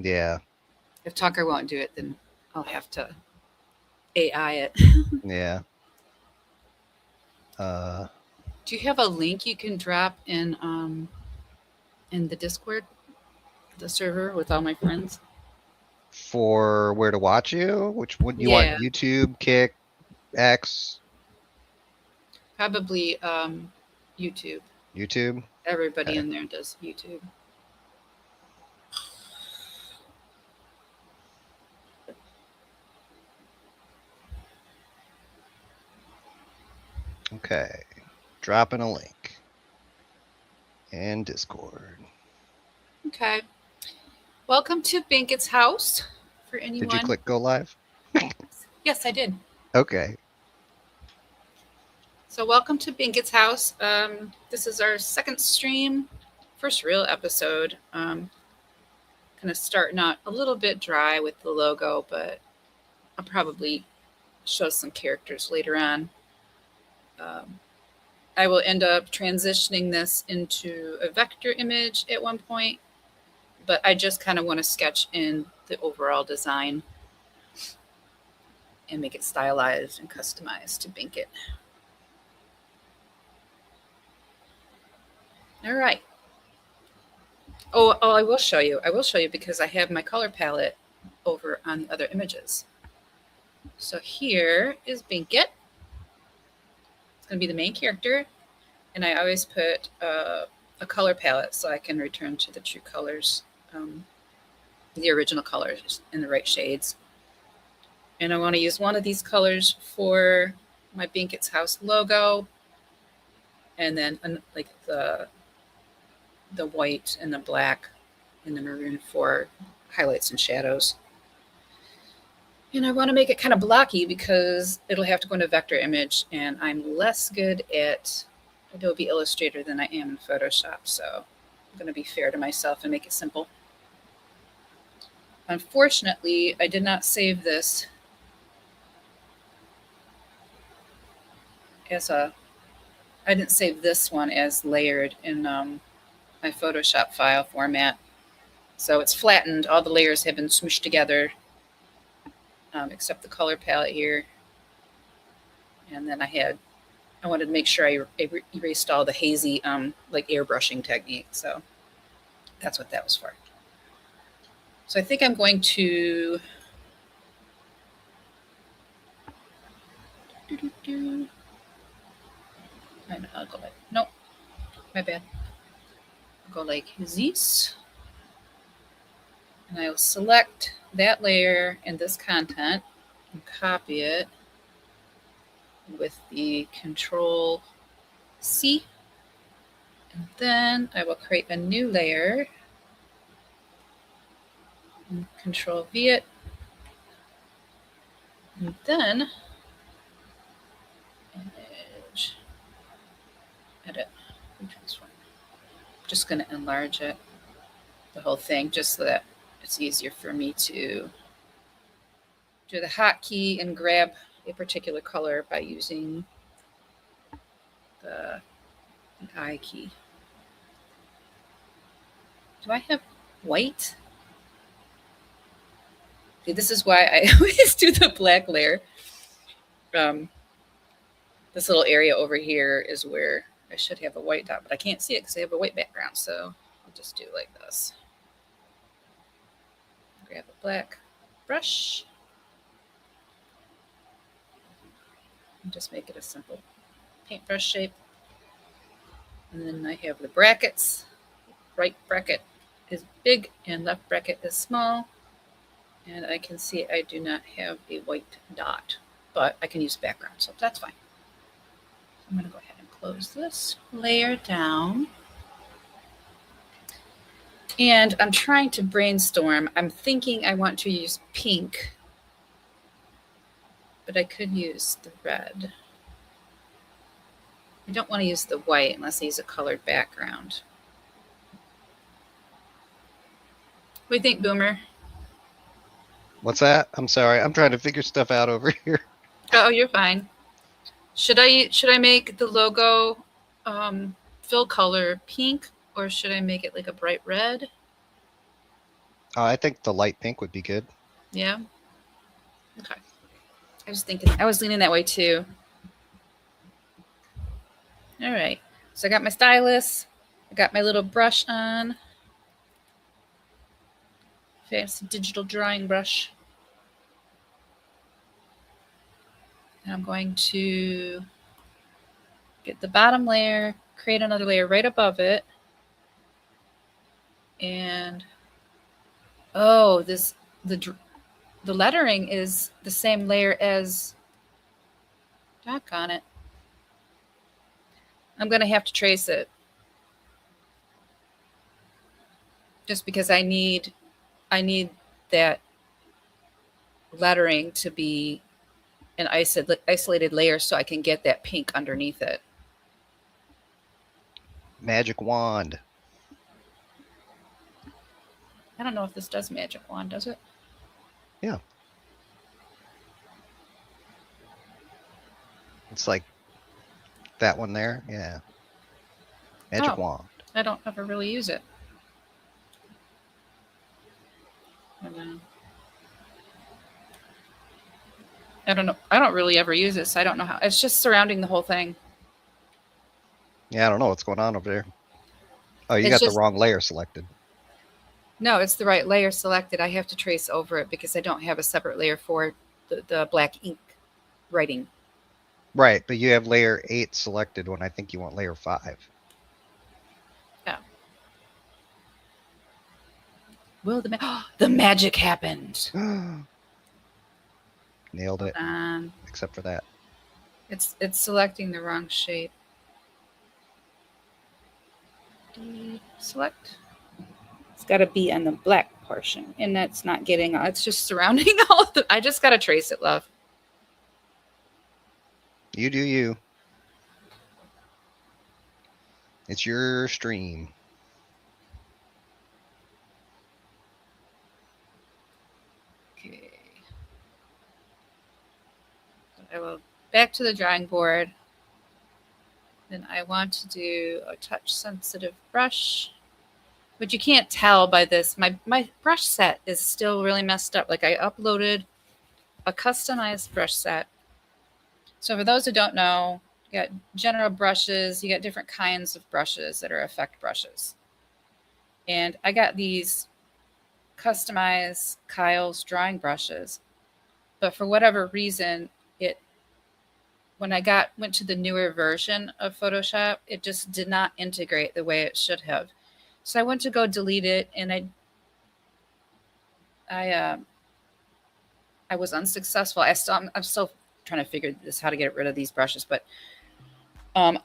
Yeah. If Tucker won't do it, then I'll have to AI it. Yeah. Uh, Do you have a link you can drop in the Discord, the server with all my friends? for where to watch you? Which one you want? Yeah, YouTube, Kick, X, probably YouTube. YouTube? Everybody Okay. in there does YouTube. Okay. Dropping a link in Discord. Okay. Welcome to Binkkit's house. For Did you anyone, click go live? yes, I did. Okay. So welcome to Binkkit's house. This is our second stream, first real episode. Kind of starting out a little bit dry with the logo, but I'll probably show some characters later on. Um, I will end up transitioning this into a vector image at one point, but I just kind of want to sketch in the overall design and make it stylized and customized to Binkkit. All right. Oh, I will show you. I will show you because I have my color palette over on the other images. So here is Binkkit. It's going to be the main character, and I always put a color palette so I can return to the true colors, the original colors in the right shades. And I want to use one of these colors for my Binkkit's house logo, and then like the white and the black and the maroon for highlights and shadows. And I want to make it kind of blocky because it'll have to go into vector image, and I'm less good at Adobe Illustrator than I am in Photoshop. So I'm going to be fair to myself and make it simple. Unfortunately, I did not save this as a, I didn't save this one as layered in my Photoshop file format. So it's flattened. All the layers have been smooshed together, except the color palette here. And then I wanted to make sure I erased all the hazy, like airbrushing technique. So that's what that was for. So I think I'm going to. I'll go like, nope, my bad. I'll go like this. And I will select that layer and this content and copy it with the Control C. And then I will create a new layer and Control V it. And then image, edit, transform. I'm just going to enlarge it, the whole thing, just so that it's easier for me to do the hotkey and grab a particular color by using the I key. Do I have white? See, this is why I always do the black layer. Um, this little area over here is where I should have a white dot, but I can't see it because I have a white background. So I'll just do like this. Grab a black brush and just make it a simple paintbrush shape. And then I have the brackets. Right bracket is big and left bracket is small. And I can see I do not have a white dot, but I can use background, so that's fine. I'm going to go ahead and close this layer down. And I'm trying to brainstorm. I'm thinking I want to use pink, but I could use the red. I don't want to use the white unless I use a colored background. What do you think, Boomer? What's that? I'm sorry. I'm trying to figure stuff out over here. Oh, you're fine. Should I make the logo fill color pink, or should I make it like a bright red? I think the light pink would be good. Yeah. Okay. I was thinking. I was leaning that way too. All right. So I got my stylus. I got my little brush on. Fancy digital drawing brush. And I'm going to get the bottom layer, create another layer right above it. And oh, the lettering is the same layer as, doggone it. I'm going to have to trace it. Just because I need that lettering to be an isolated layer so I can get that pink underneath it. Magic wand. I don't know if this does magic wand, does it? Yeah. It's like that one there. Yeah. Magic wand. I don't ever really use it. I don't know. I don't really ever use this. So I don't know how. It's just surrounding the whole thing. Yeah, I don't know what's going on over there. Oh, you It's got the just, wrong layer selected. no, it's the right layer selected. I have to trace over it because I don't have a separate layer for the black ink writing. Right, but you have layer 8 selected when I think you want layer 5. Yeah. Will the magic happened? Nailed it. Except for that. It's selecting the wrong shape. Select. It's got to be on the black portion, and that's not getting. It's just surrounding all of the. I just got to trace it, love. You do you. It's your stream. Okay. I will back to the drawing board. Then I want to do a touch sensitive brush. But you can't tell by this. My brush set is still really messed up. Like, I uploaded a customized brush set. So for those who don't know, you got general brushes, you got different kinds of brushes that are effect brushes. And I got these customized Kyle's drawing brushes. But for whatever reason, when I went to the newer version of Photoshop, it just did not integrate the way it should have. So I went to go delete it, and I was unsuccessful. I'm still trying to figure this how to get rid of these brushes, but I'm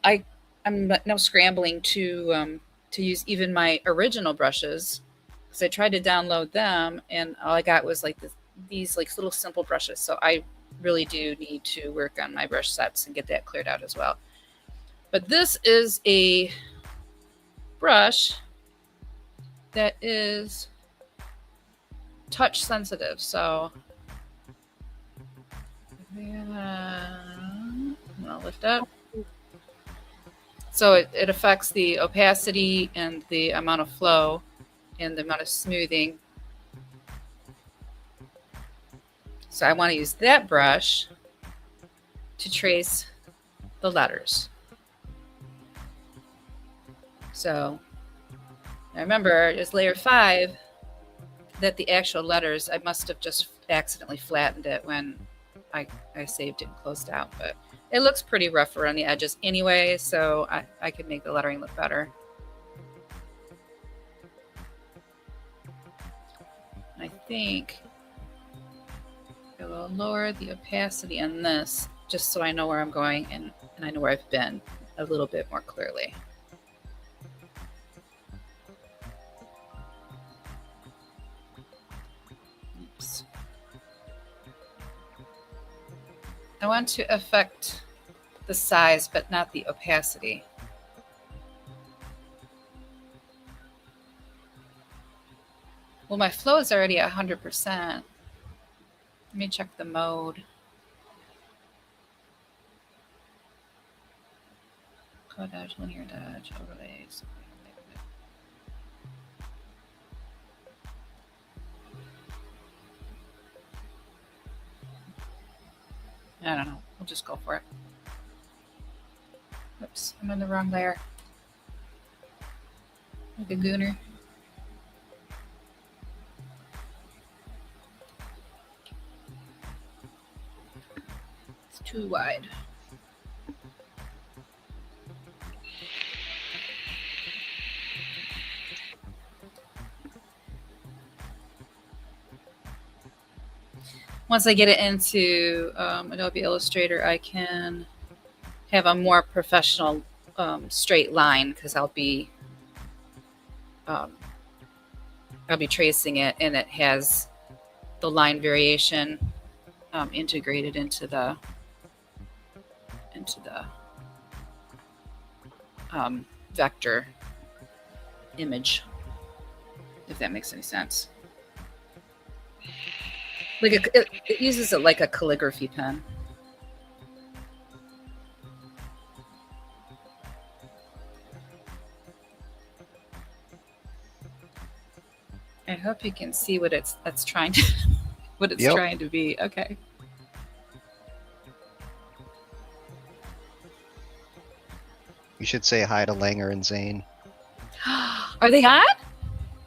now scrambling to use even my original brushes because I tried to download them, and all I got was like these like little simple brushes. So I really do need to work on my brush sets and get that cleared out as well. But this is a brush that is touch sensitive. So I'll lift up. So it affects the opacity and the amount of flow and the amount of smoothing. So I want to use that brush to trace the letters. So I remember it's layer 5 that the actual letters, I must have just accidentally flattened it when I saved it and closed out. But it looks pretty rough around the edges anyway, so I could make the lettering look better. I think I will lower the opacity on this just so I know where I'm going and I know where I've been a little bit more clearly. Oops. I want to affect the size, but not the opacity. Well, my flow is already at 100%. Let me check the mode. Color dodge, linear dodge, overlays. I don't know. We'll just go for it. Oops, I'm in the wrong layer. Like a gooner. It's too wide. Once I get it into Adobe Illustrator, I can have a more professional straight line because I'll be tracing it, and it has the line variation integrated into the vector image, if that makes any sense. Like it uses it like a calligraphy pen. I hope you can see what it's trying to what it's Yep. trying to be. Okay. You should say hi to Langer and Zane. Are they on?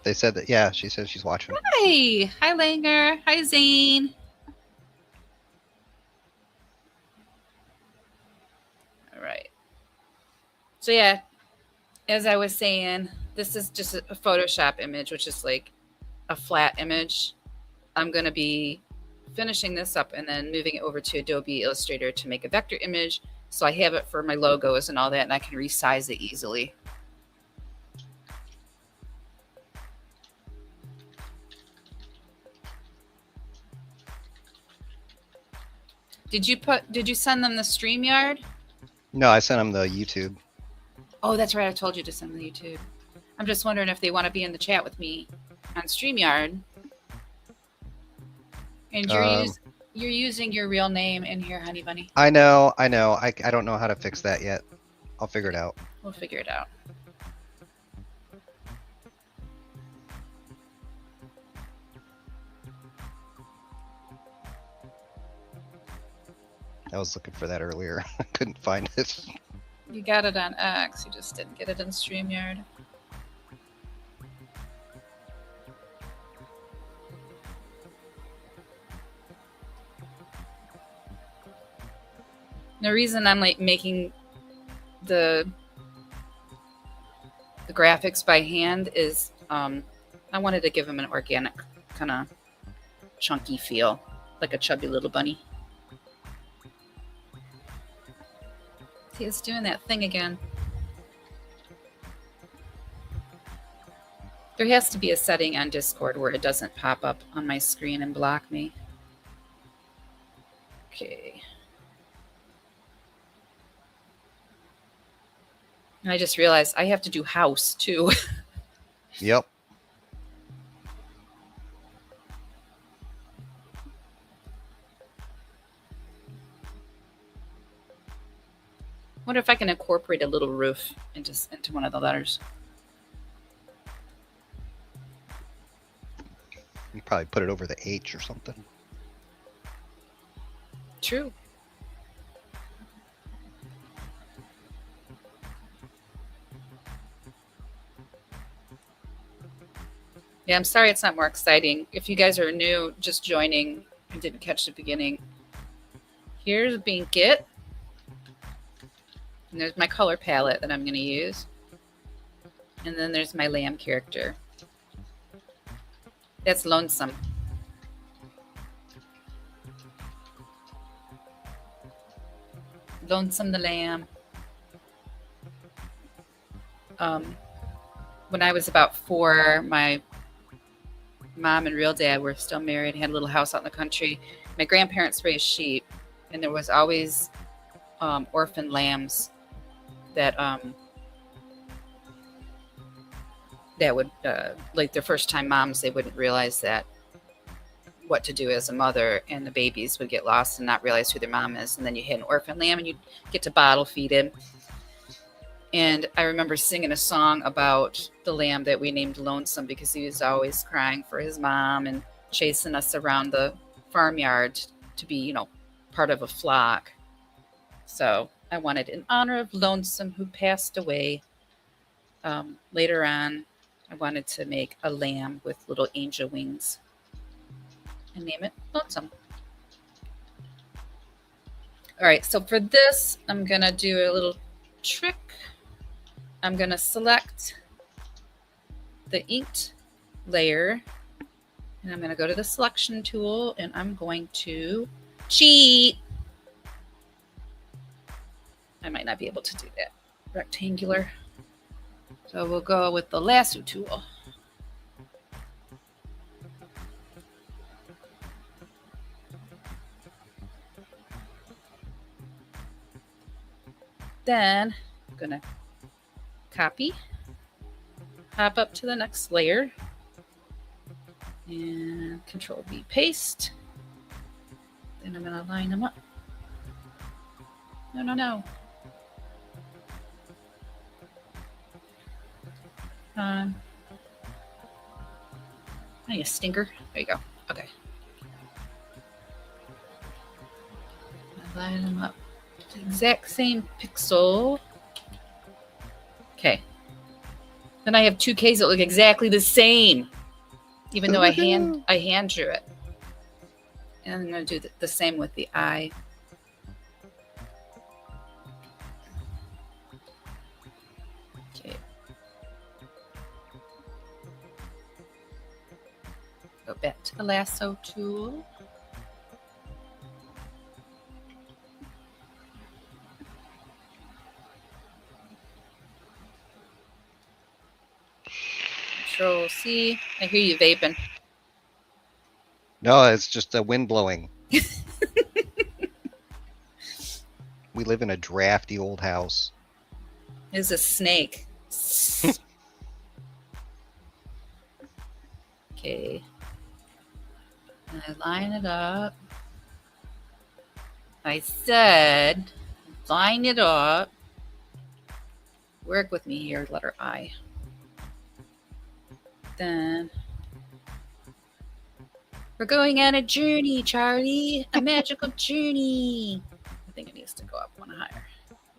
They said that. Yeah, she says she's watching. Hi. Hi, Langer. Hi, Zane. All right. So yeah, as I was saying, this is just a Photoshop image, which is like a flat image. I'm going to be finishing this up and then moving it over to Adobe Illustrator to make a vector image. So I have it for my logos and all that, and I can resize it easily. Did you send them the StreamYard? No, I sent him the YouTube. Oh, that's right. I told you to send them the YouTube. I'm just wondering if they want to be in the chat with me on StreamYard. And you're using your real name in here, honey bunny. I know. I don't know how to fix that yet. I'll figure it out. We'll figure it out. I was looking for that earlier. I couldn't find it. You got it on X. You just didn't get it in StreamYard. The reason I'm like making the graphics by hand is I wanted to give them an organic kind of chunky feel, like a chubby little bunny. See, it's doing that thing again. There has to be a setting on Discord where it doesn't pop up on my screen and block me. Okay. And I just realized I have to do house too. Yep. Wonder if I can incorporate a little roof into one of the letters. You probably put it over the H or something. True. Yeah, I'm sorry it's not more exciting. If you guys are new, just joining and didn't catch the beginning, here's Binkkit. And there's my color palette that I'm going to use. And then there's my lamb character. That's Lonesome. Lonesome the lamb. When I was about 4, my mom and real dad were still married, had a little house out in the country. My grandparents raised sheep, and there was always orphan lambs that would like their first time moms, they wouldn't realize that what to do as a mother, and the babies would get lost and not realize who their mom is, and then you hit an orphan lamb and you get to bottle feed him. And I remember singing a song about the lamb that we named Lonesome because he was always crying for his mom and chasing us around the farmyard to be, part of a flock. So I wanted, in honor of Lonesome, who passed away later on, I wanted to make a lamb with little angel wings and name it Lonesome. All right, so for this, I'm going to do a little trick. I'm going to select the inked layer, and I'm going to go to the selection tool, and I'm going to cheat. I might not be able to do that. Rectangular. So we'll go with the lasso tool. Then I'm going to copy, hop up to the next layer, and Control V paste. Then I'm going to line them up. No. I need a stinker. There you go. Okay. Line them up. The exact same pixel. Okay. Then I have two Ks that look exactly the same, even though I hand drew it. And I'm going to do the same with the eye. Okay. Go back to the lasso tool. Control C. I hear you vaping. No, it's just the wind blowing. We live in a drafty old house. It's a snake. Okay. And I line it up. I said, line it up. Work with me here, letter I. Then we're going on a journey, Charlie. A magical journey. I think it needs to go up one higher.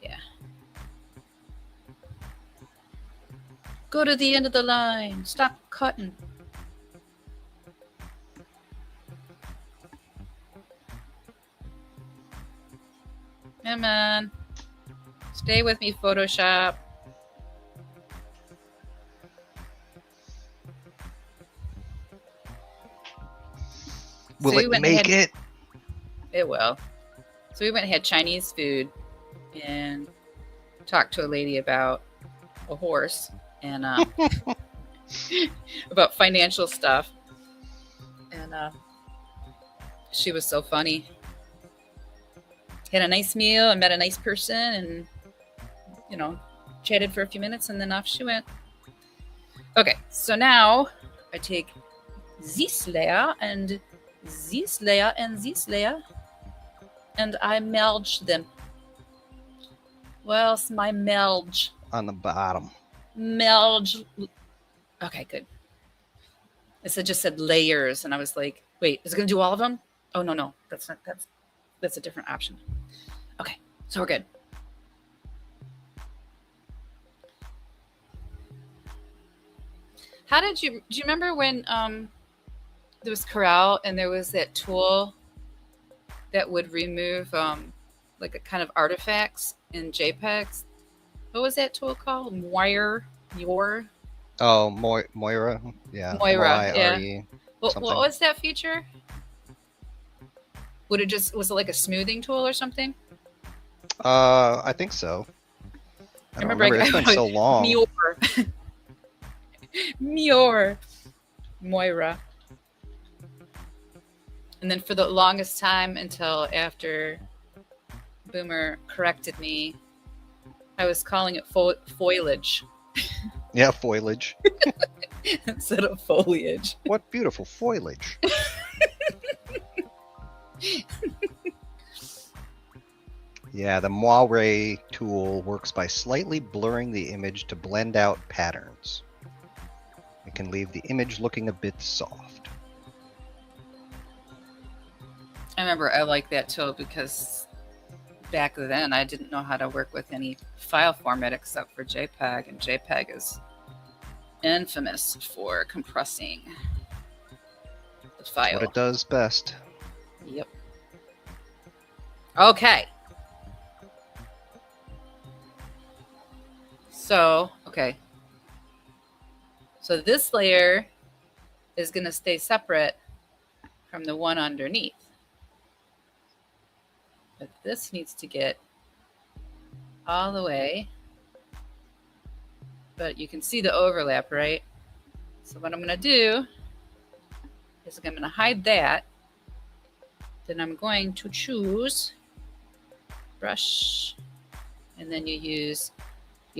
Yeah. Go to the end of the line. Stop cutting. Come on. Stay with me, Photoshop. Will it make it? It will. So we went and had Chinese food and talked to a lady about a horse and about financial stuff. And she was so funny. Had a nice meal and met a nice person and, you know, chatted for a few minutes and then off she went. Okay, so now I take this layer and this layer and this layer and I merge them. Where's my merge? On the bottom. Merge. Okay, good. It just said layers, and I was like, wait, is it going to do all of them? Oh, no. That's a different option. Okay, so we're good. Do you remember when there was Corel and there was that tool that would remove like a kind of artifacts in JPEGs? What was that tool called? Moira? Oh, Moira. Yeah. Moira, yeah. What was that feature? Was it like a smoothing tool or something? I think so. I don't remember. It's been so long. Moira. And then for the longest time until after Boomer corrected me, I was calling it foliage. Yeah, foliage. Instead of foliage. What beautiful foliage. Yeah, the Moire tool works by slightly blurring the image to blend out patterns. It can leave the image looking a bit soft. I remember I liked that too because back then I didn't know how to work with any file format except for JPEG, and JPEG is infamous for compressing the file. What it does best. Yep. Okay. So, okay. So this layer is going to stay separate from the one underneath. But this needs to get all the way. But you can see the overlap, right? So what I'm going to do is I'm going to hide that. Then I'm going to choose brush, and then you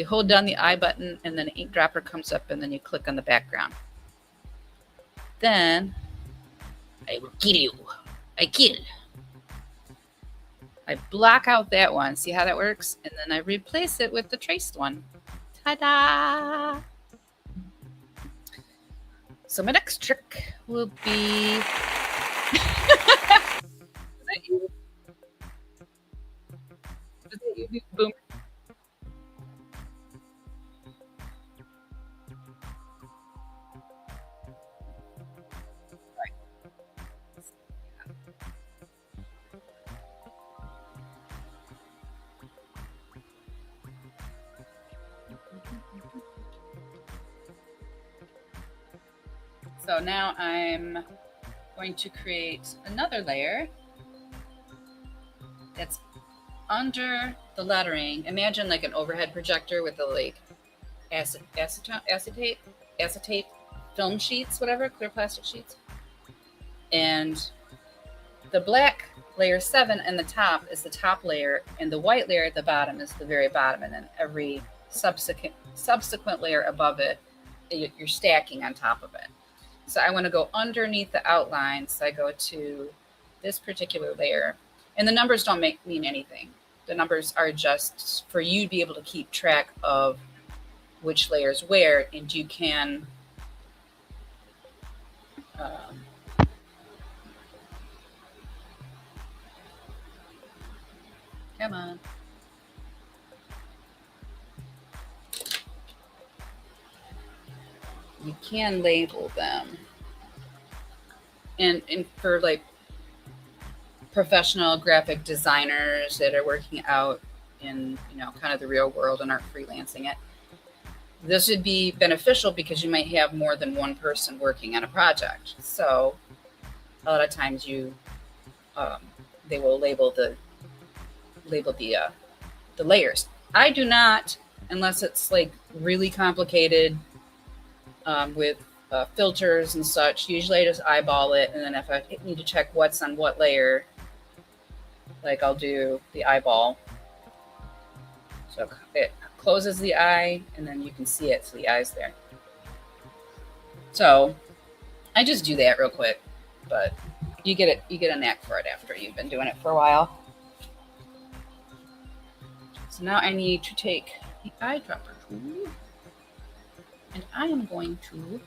hold down the I button, and then an ink dropper comes up, and then you click on the background. Then I will kill you. I kill. I block out that one. See how that works? And then I replace it with the traced one. Ta-da! So my next trick will be... Is that you? Is that you, Boomer? So now I'm going to create another layer that's under the lettering. Imagine like an overhead projector with the like acetate film sheets, whatever, clear plastic sheets. And the black layer 7 in the top is the top layer, and the white layer at the bottom is the very bottom, and then every subsequent layer above it, you're stacking on top of it. So I want to go underneath the outline. So I go to this particular layer, and the numbers don't mean anything. The numbers are just for you to be able to keep track of which layers where, and you can come on. You can label them. And for like professional graphic designers that are working out in, kind of the real world and aren't freelancing it, this would be beneficial because you might have more than one person working on a project. So a lot of times they will label the layers. I do not, unless it's like really complicated with filters and such. Usually I just eyeball it, and then if I need to check what's on what layer, like I'll do the eyeball. So it closes the eye, and then you can see it, so the eye's there. So I just do that real quick, but you get a knack for it after you've been doing it for a while. So now I need to take the eyedropper tool, and I am going to,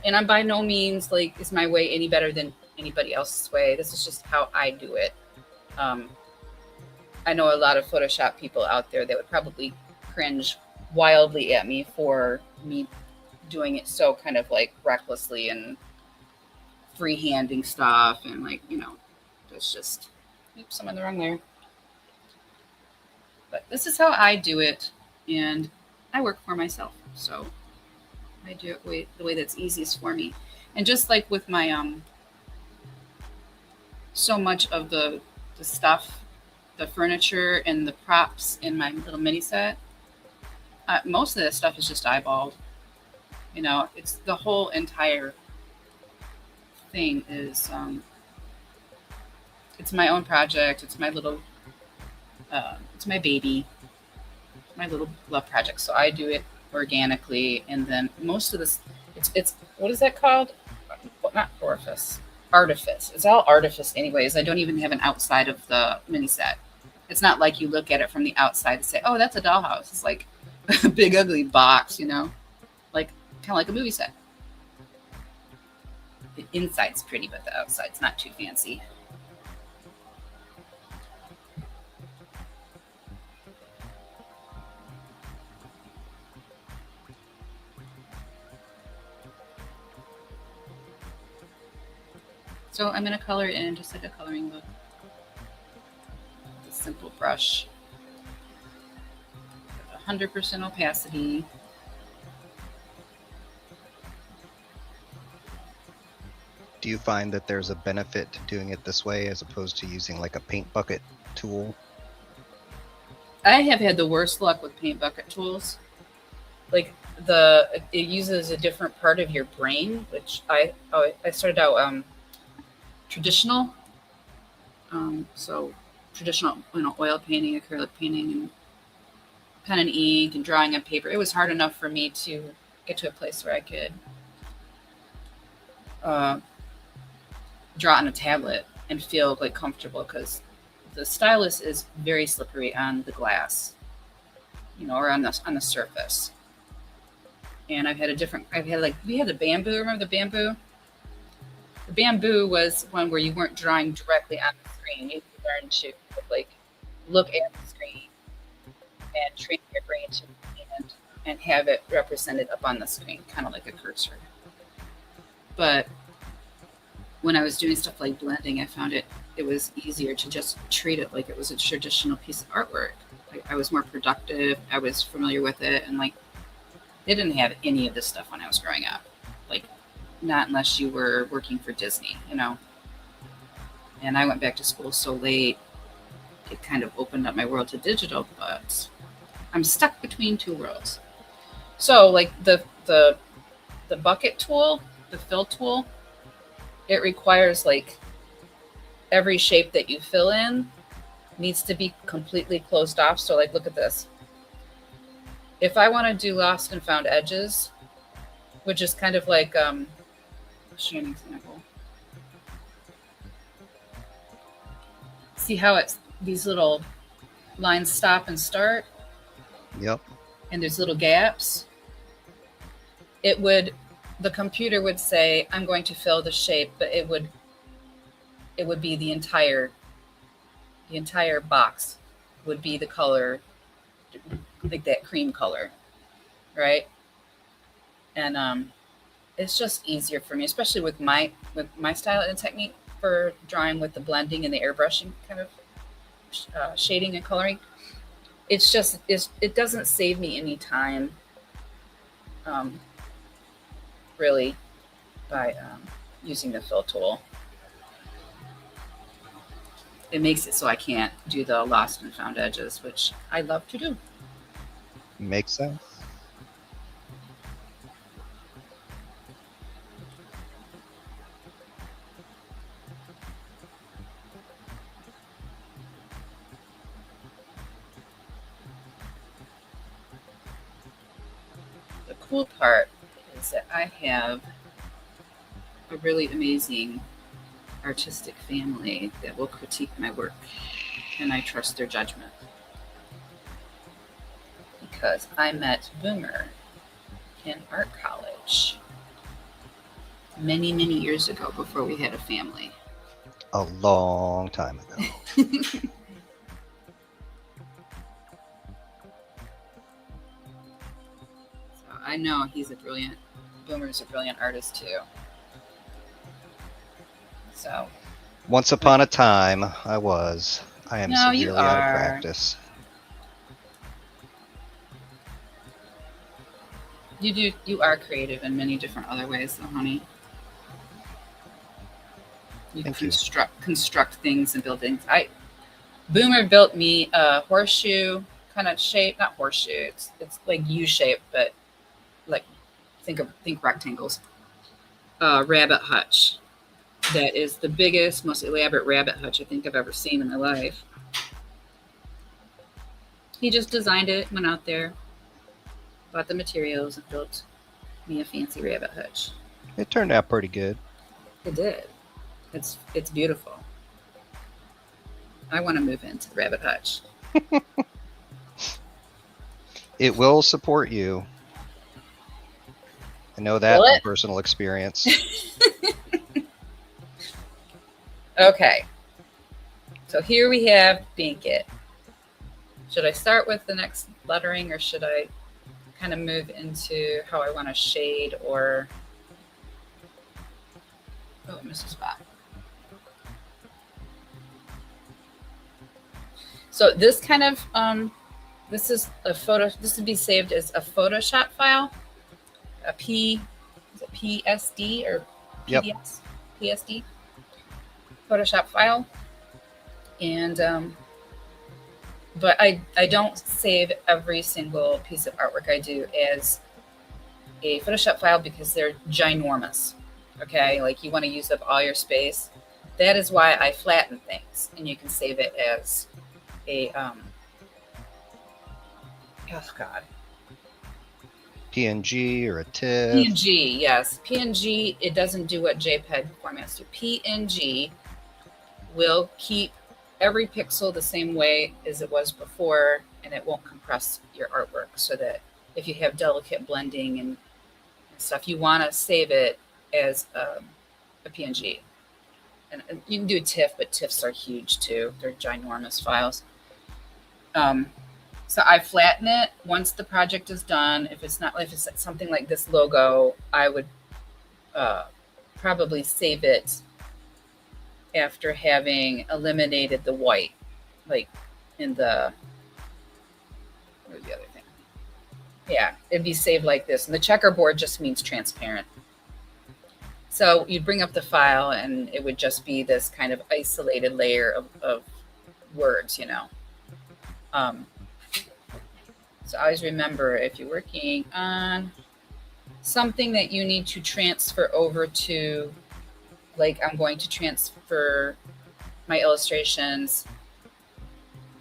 and I'm by no means like, is my way any better than anybody else's way? This is just how I do it. I know a lot of Photoshop people out there that would probably cringe wildly at me for me doing it so kind of like recklessly and freehanding stuff, and like, it's just, oops, I'm in the wrong layer. But this is how I do it, and I work for myself, so I do it the way that's easiest for me. And just like with my so much of the stuff, the furniture and the props in my little mini set, most of that stuff is just eyeballed. It's the whole entire thing is it's my own project. It's my little it's my baby, my little love project. So I do it organically, and then most of this, it's what is that called? Not orifice, artifice. It's all artifice, anyways. I don't even have an outside of the mini set. It's not like you look at it from the outside and say, "Oh, that's a dollhouse." It's like a big ugly box, like kind of like a movie set. The inside's pretty, but the outside's not too fancy. So I'm going to color in just like a coloring book. With a simple brush. 100% opacity. Do you find that there's a benefit to doing it this way as opposed to using like a paint bucket tool? I have had the worst luck with paint bucket tools. Like it uses a different part of your brain, which I started out traditional. So traditional, oil painting, acrylic painting, and pen and ink, and drawing on paper. It was hard enough for me to get to a place where I could draw on a tablet and feel like comfortable, because the stylus is very slippery on the glass, or on the surface. And we had the bamboo. Remember the bamboo? The bamboo was one where you weren't drawing directly on the screen. You learned to look at the screen and train your brain to and have it represented up on the screen, kind of like a cursor. But when I was doing stuff like blending, I found it was easier to just treat it like it was a traditional piece of artwork. I was more productive. I was familiar with it, and they didn't have any of this stuff when I was growing up. Not unless you were working for Disney, And I went back to school so late, it kind of opened up my world to digital, but I'm stuck between two worlds. So the bucket tool, the fill tool, it requires every shape that you fill in needs to be completely closed off. So look at this. If I want to do lost and found edges, which is kind of I'll show you an example. See how these little lines stop and start? Yep. And there's little gaps. The computer would say, I'm going to fill the shape, but it would be the entire box would be the color, like that cream color, right? And it's just easier for me, especially with my style and technique for drawing with the blending and the airbrushing kind of shading and coloring. It doesn't save me any time, really, by using the fill tool. It makes it so I can't do the lost and found edges, which I love to do. Makes sense. The cool part is that I have a really amazing artistic family that will critique my work, and I trust their judgment. Because I met Boomer in art college many, many years ago before we had a family. A long time ago. So I know Boomer's a brilliant artist too. So once upon a time, I am severely out of practice. You are creative in many different other ways, though, honey. You construct things and build things. Boomer built me a horseshoe kind of shape, not horseshoe. It's like U-shaped, but think rectangles. Rabbit hutch. That is the biggest, most elaborate rabbit hutch I think I've ever seen in my life. He just designed it, went out there, bought the materials, and built me a fancy rabbit hutch. It turned out pretty good. It did. It's beautiful. I want to move into the rabbit hutch. It will support you. I know that from personal experience. Okay. So here we have Binkkit. Should I start with the next lettering, or should I kind of move into how I want to shade? Or oh, I missed a spot. So this kind of this is a photo. This would be saved as a Photoshop file, a is it PSD or Yep. PDS? PSD Photoshop file, and but I don't save every single piece of artwork I do as a Photoshop file because they're ginormous. Okay, like you want to use up all your space. That is why I flatten things, and you can save it as a oh god, PNG or a TIFF. PNG. Yes, PNG. It doesn't do what JPEG formats do. PNG will keep every pixel the same way as it was before, and it won't compress your artwork, so that if you have delicate blending and stuff, you want to save it as a PNG. And you can do TIFF, but TIFFs are huge too. They're ginormous files. So I flatten it once the project is done. If it's something like this logo, I would probably save it after having eliminated the white, like in the, where's the other thing? Yeah, it'd be saved like this. And the checkerboard just means transparent. So you'd bring up the file and it would just be this kind of isolated layer of words, you know. So always remember, if you're working on something that you need to transfer over to, like I'm going to transfer my illustrations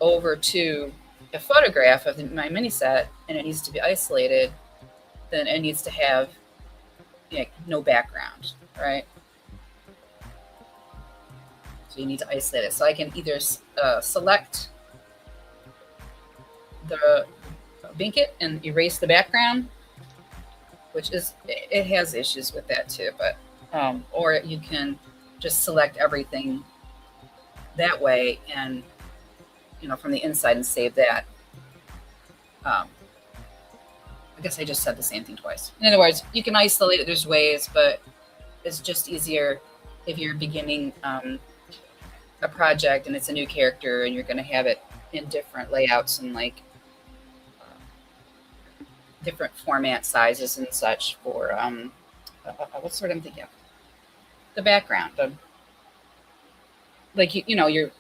over to a photograph of my mini set, and it needs to be isolated, then it needs to have no background, right? So you need to isolate it. So I can either select the Binkkit and erase the background, which is, it has issues with that too, but or you can just select everything that way and from the inside and save that. I guess I just said the same thing twice. In other words, you can isolate it. There's ways, but it's just easier if you're beginning a project and it's a new character and you're going to have it in different layouts and like different format sizes and such for what's what I'm thinking of? The background, like your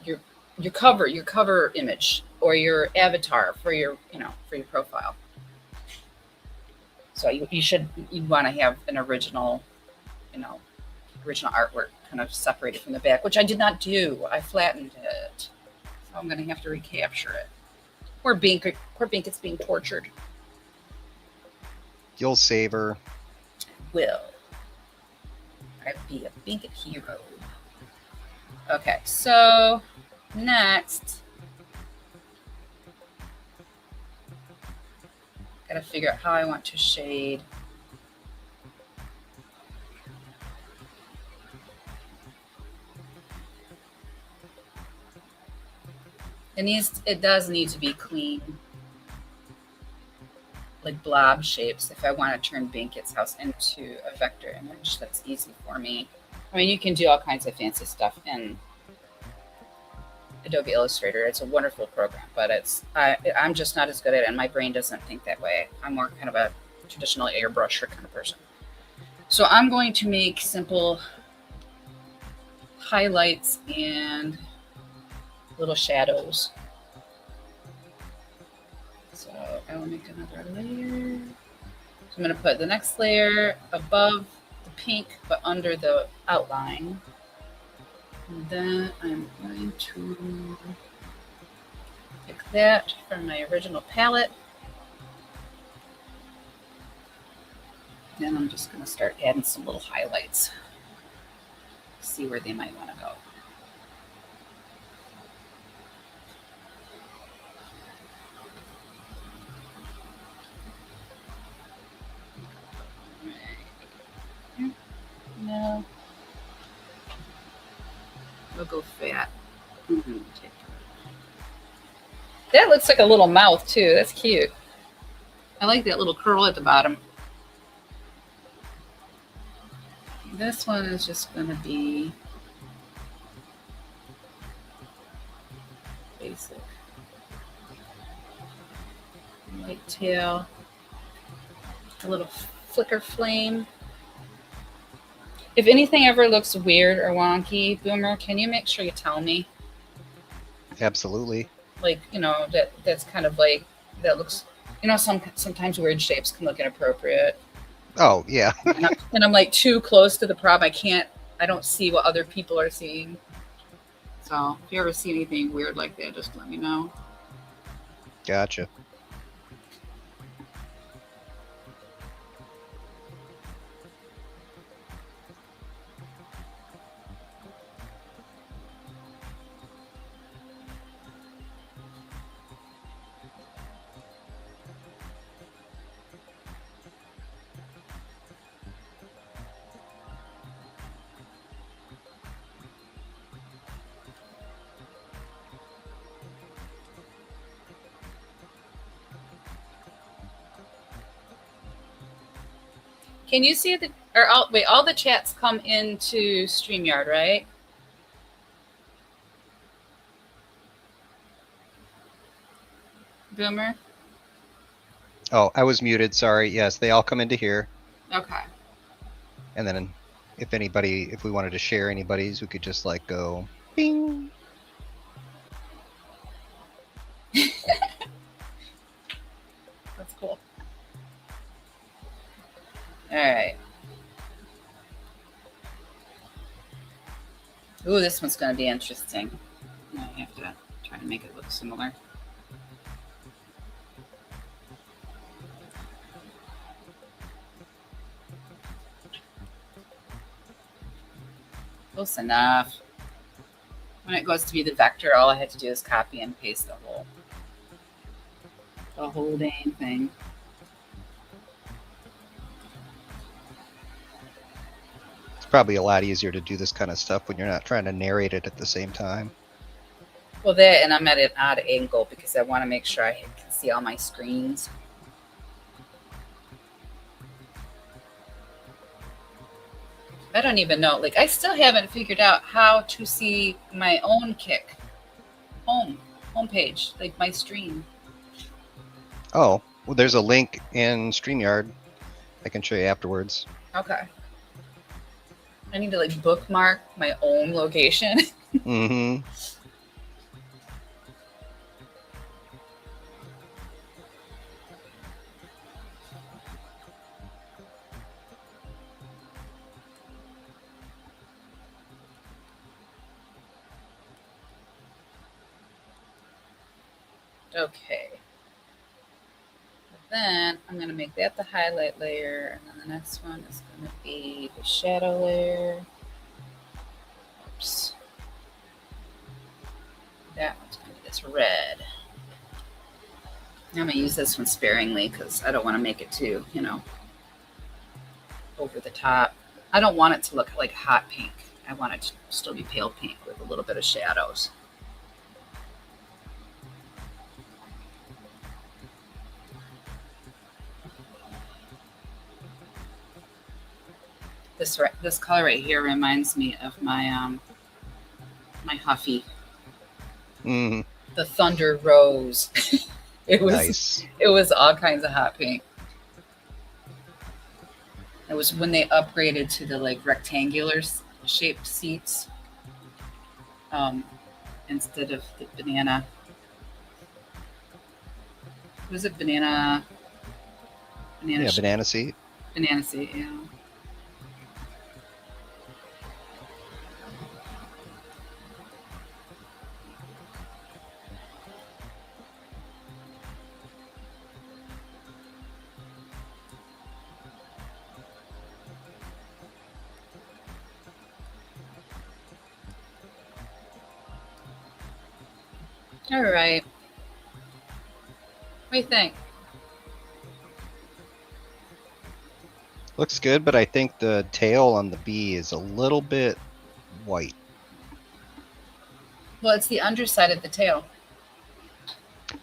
cover image or your avatar for your for your profile. So you want to have an original artwork kind of separated from the back, which I did not do. I flattened it, so I'm going to have to recapture it. Poor Binkkit's being tortured. You'll save her. Will. I'd be a Binkkit hero. Okay, so next, gotta figure out how I want to shade. It does need to be clean, like blob shapes. If I want to turn Binkkit's house into a vector image, that's easy for me. I mean, you can do all kinds of fancy stuff in Adobe Illustrator. It's a wonderful program, but I'm just not as good at it, and my brain doesn't think that way. I'm more kind of a traditional airbrusher kind of person. So I'm going to make simple highlights and little shadows. So I will make another layer. So I'm going to put the next layer above the pink, but under the outline. And then I'm going to pick that from my original palette. Then I'm just going to start adding some little highlights. See where they might want to go. No. We'll go fat. Mm-hmm. That looks like a little mouth too. That's cute. I like that little curl at the bottom. This one is just going to be basic. White tail. A little flicker flame. If anything ever looks weird or wonky, Boomer, can you make sure you tell me? Absolutely. Like, that's kind of like, that looks, sometimes weird shapes can look inappropriate. Oh, yeah. And I'm like too close to the problem. I don't see what other people are seeing. So if you ever see anything weird like that, just let me know. Gotcha. Can you see all the chats come into StreamYard, right? Boomer? Oh, I was muted. Sorry. Yes, they all come into here. Okay. And then if we wanted to share anybody's, we could just like go bing. That's cool. All right. Ooh, this one's going to be interesting. I have to try to make it look similar. Close enough. When it goes to be the vector, all I had to do is copy and paste the whole dang thing. It's probably a lot easier to do this kind of stuff when you're not trying to narrate it at the same time. Well, that, and I'm at an odd angle because I want to make sure I can see all my screens. I don't even know. Like, I still haven't figured out how to see my own kick homepage, like my stream. Oh, well, there's a link in StreamYard. I can show you afterwards. Okay. I need to like bookmark my own location. Mm-hmm. Okay. Then I'm going to make that the highlight layer, and then the next one is going to be the shadow layer. Oops. That one's going to be this red. I'm going to use this one sparingly because I don't want to make it too, over the top. I don't want it to look like hot pink. I want it to still be pale pink with a little bit of shadows. This color right here reminds me of my my Huffy. Mm-hmm. The Thunder Rose. It was nice. It was all kinds of hot pink. It was when they upgraded to the like rectangular shaped seats instead of the banana. Was it banana? Yeah, banana seat. Banana seat, yeah. All right. What do you think? Looks good, but I think the tail on the bee is a little bit white. Well, it's the underside of the tail.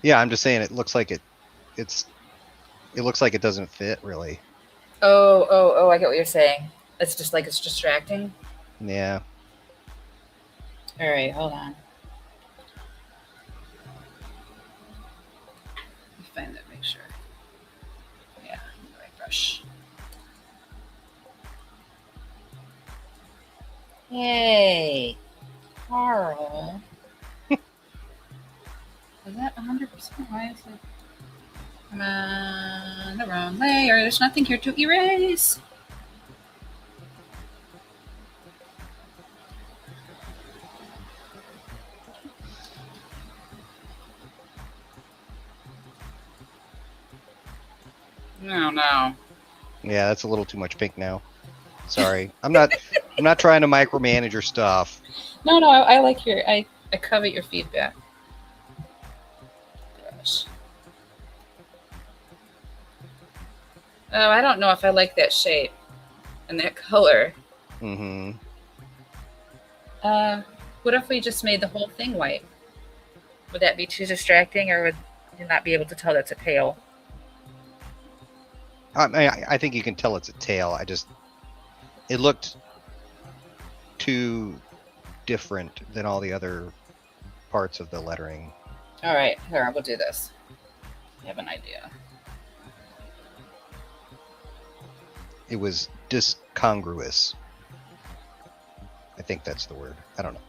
Yeah, I'm just saying it looks like it's it looks like it doesn't fit really. Oh, I get what you're saying. It's just like it's distracting. Yeah. All right, hold on. Let me find that, make sure. Yeah, the right brush. Yay, Carl. Is that 100%? Why is it? Come on, the wrong layer. There's nothing here to erase. No, no. Yeah, that's a little too much pink now. Sorry. I'm not trying to micromanage your stuff. No, no, I like I covet your feedback. Gosh. Oh, I don't know if I like that shape and that color. Mhm. What if we just made the whole thing white? Would that be too distracting, or would you not be able to tell that's a tail? I think you can tell it's a tail. It looked too different than all the other parts of the lettering. All right, here, we'll do this. I have an idea. It was discongruous. I think that's the word. I don't know.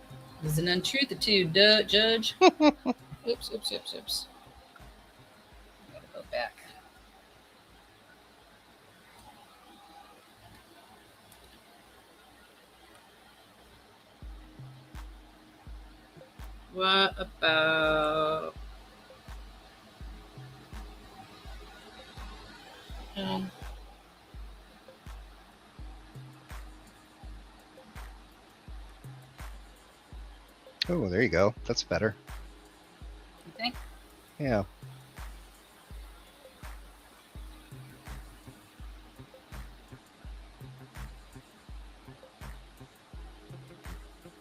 Is an untruth judge? Oops. Gotta go back. What about? Um, Oh, there you go. That's better. you think? Yeah.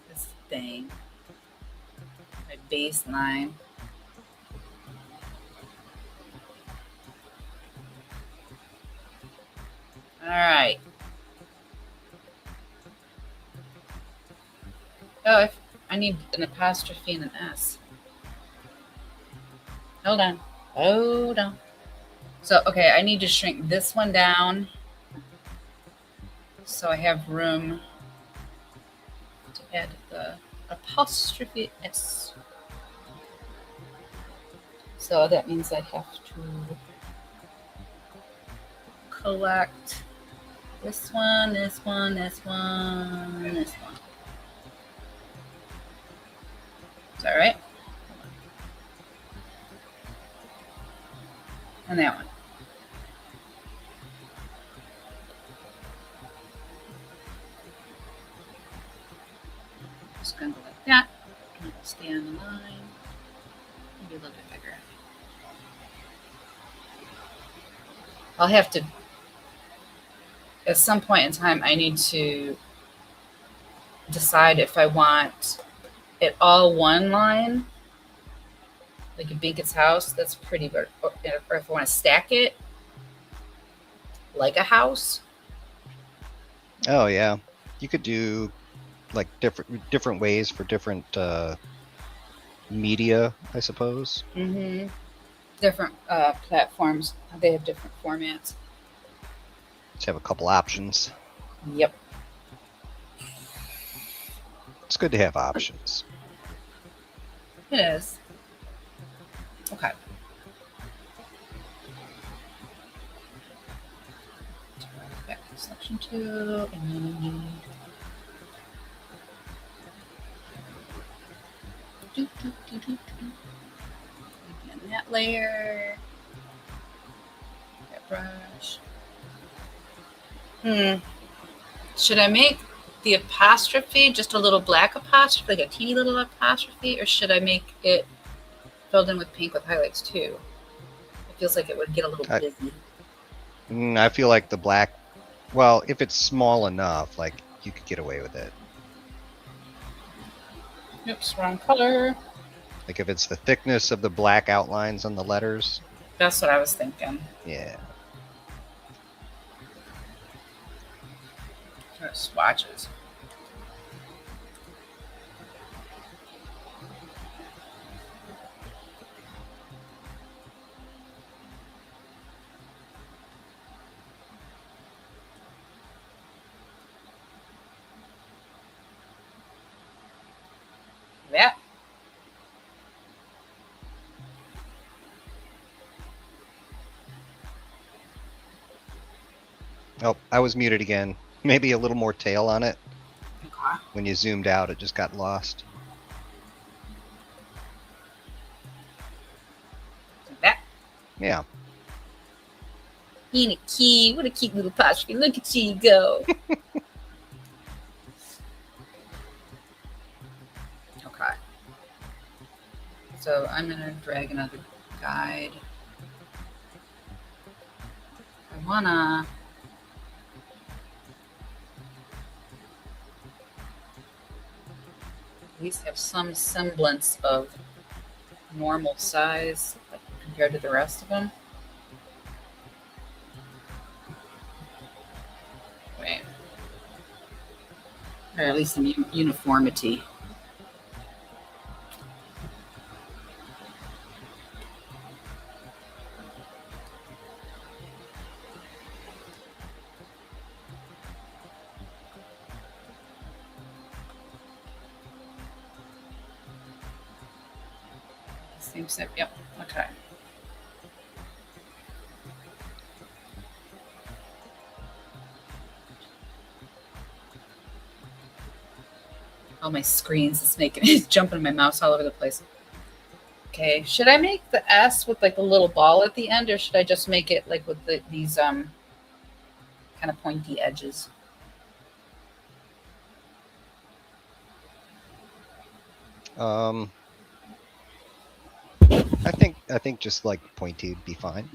This thing, my baseline. All right. Oh, I need an apostrophe and an S. Hold on. Hold on. So, okay, I need to shrink this one down so I have room to add the apostrophe S. So that means I have to collect this one, this one, this one, this one. Is that right? And that one. Just gonna go like that. And it'll stay on the line. Maybe a little bit bigger. I'll have to, at some point in time, I need to decide if I want it all one line, like a Binkkit's house. That's pretty, or if I want to stack it like a house. Oh, yeah. You could do like different ways for different media, I suppose. Mm-hmm. Different platforms. They have different formats. Just have a couple options. Yep. It's good to have options. It is. Okay. Back to selection 2, and then I need again that layer, that brush. Should I make the apostrophe just a little black apostrophe, like a teeny little apostrophe, or should I make it filled in with pink with highlights too? It feels like it would get a little busy. I feel like the black, well, if it's small enough, like you could get away with it. Oops, wrong color. Like if it's the thickness of the black outlines on the letters. That's what I was thinking. Yeah. Swatches. Yeah. Oh, I was muted again. Maybe a little more tail on it. Okay. When you zoomed out, it just got lost. Like that. Yeah. Ain't it cute? What a cute little apostrophe. Look at you go. Okay. So I'm going to drag another guide. I want to at least have some semblance of normal size compared to the rest of them. Wait. Or at least some uniformity. Same step. Yep. Okay. All my screens, it's making it's jumping my mouse all over the place. Okay, should I make the S with like the little ball at the end, or should I just make it like with these kind of pointy edges? I think just like pointy would be fine.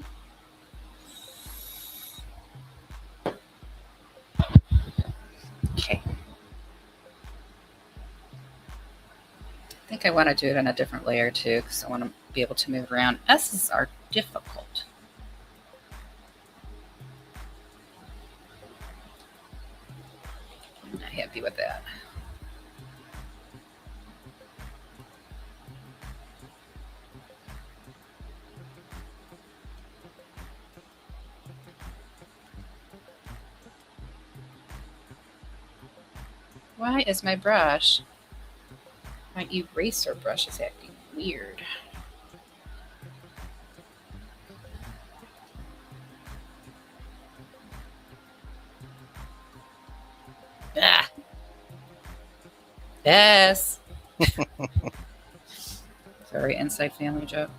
Okay. I think I want to do it on a different layer too, because I want to be able to move around. S's are difficult. I'm not happy with that. Why is my brush, my eraser brush is acting weird? Ah. Yes. Sorry, inside family joke.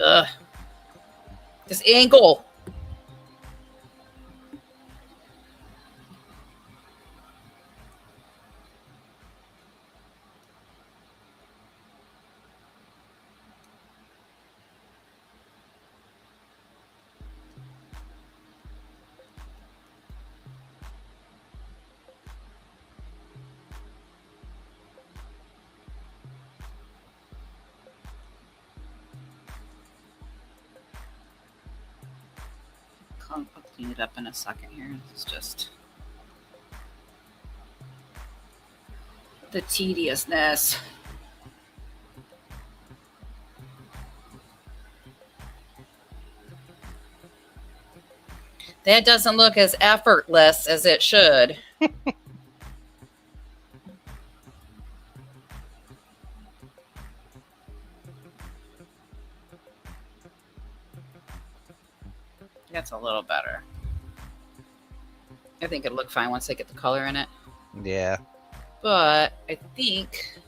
Ugh. This angle. I'll clean it up in a second here. It's just the tediousness. That doesn't look as effortless as it should. That's a little better. I think it'll look fine once I get the color in it. Yeah. But I think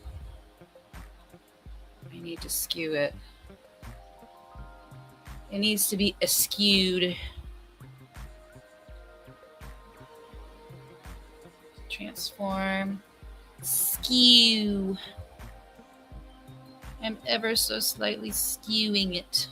I need to skew it. It needs to be askewed. Transform. Skew. I'm ever so slightly skewing it.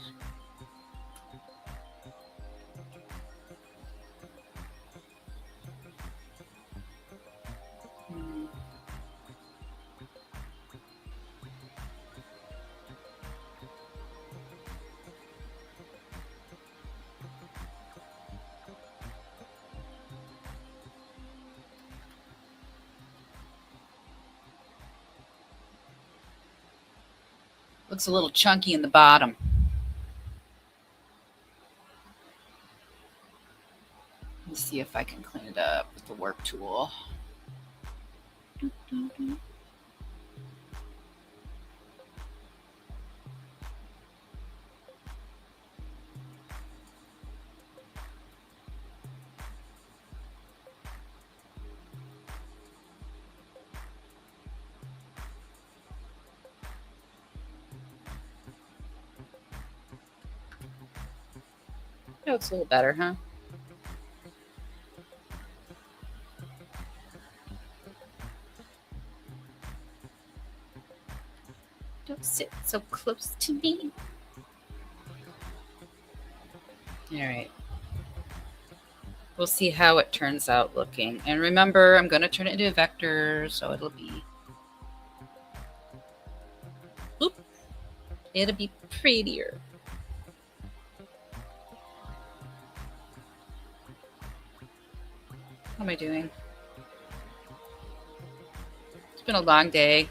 Looks a little chunky in the bottom. Let's see if I can clean it up with the work tool. That looks a little better, huh? Don't sit so close to me. All right. We'll see how it turns out looking. And remember, I'm going to turn it into a vector, so it'll be... Oop. It'll be prettier. How am I doing? It's been a long day.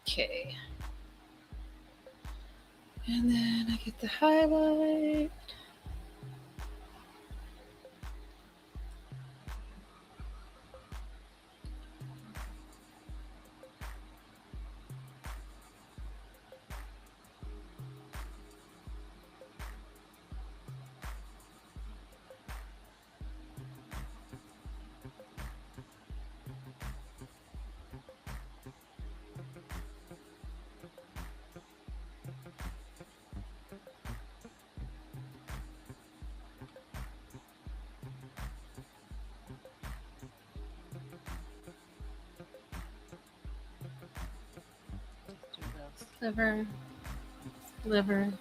Okay. And then I get the highlight. Sliver.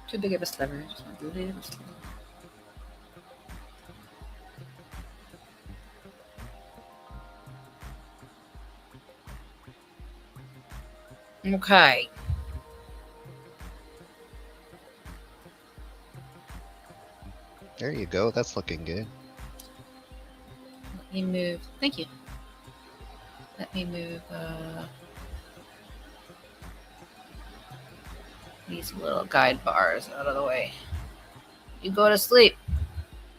Too big of a sliver. Just want a little sliver. Okay. There you go. That's looking good. Let me move. Thank you. Let me move these little guide bars out of the way. You go to sleep.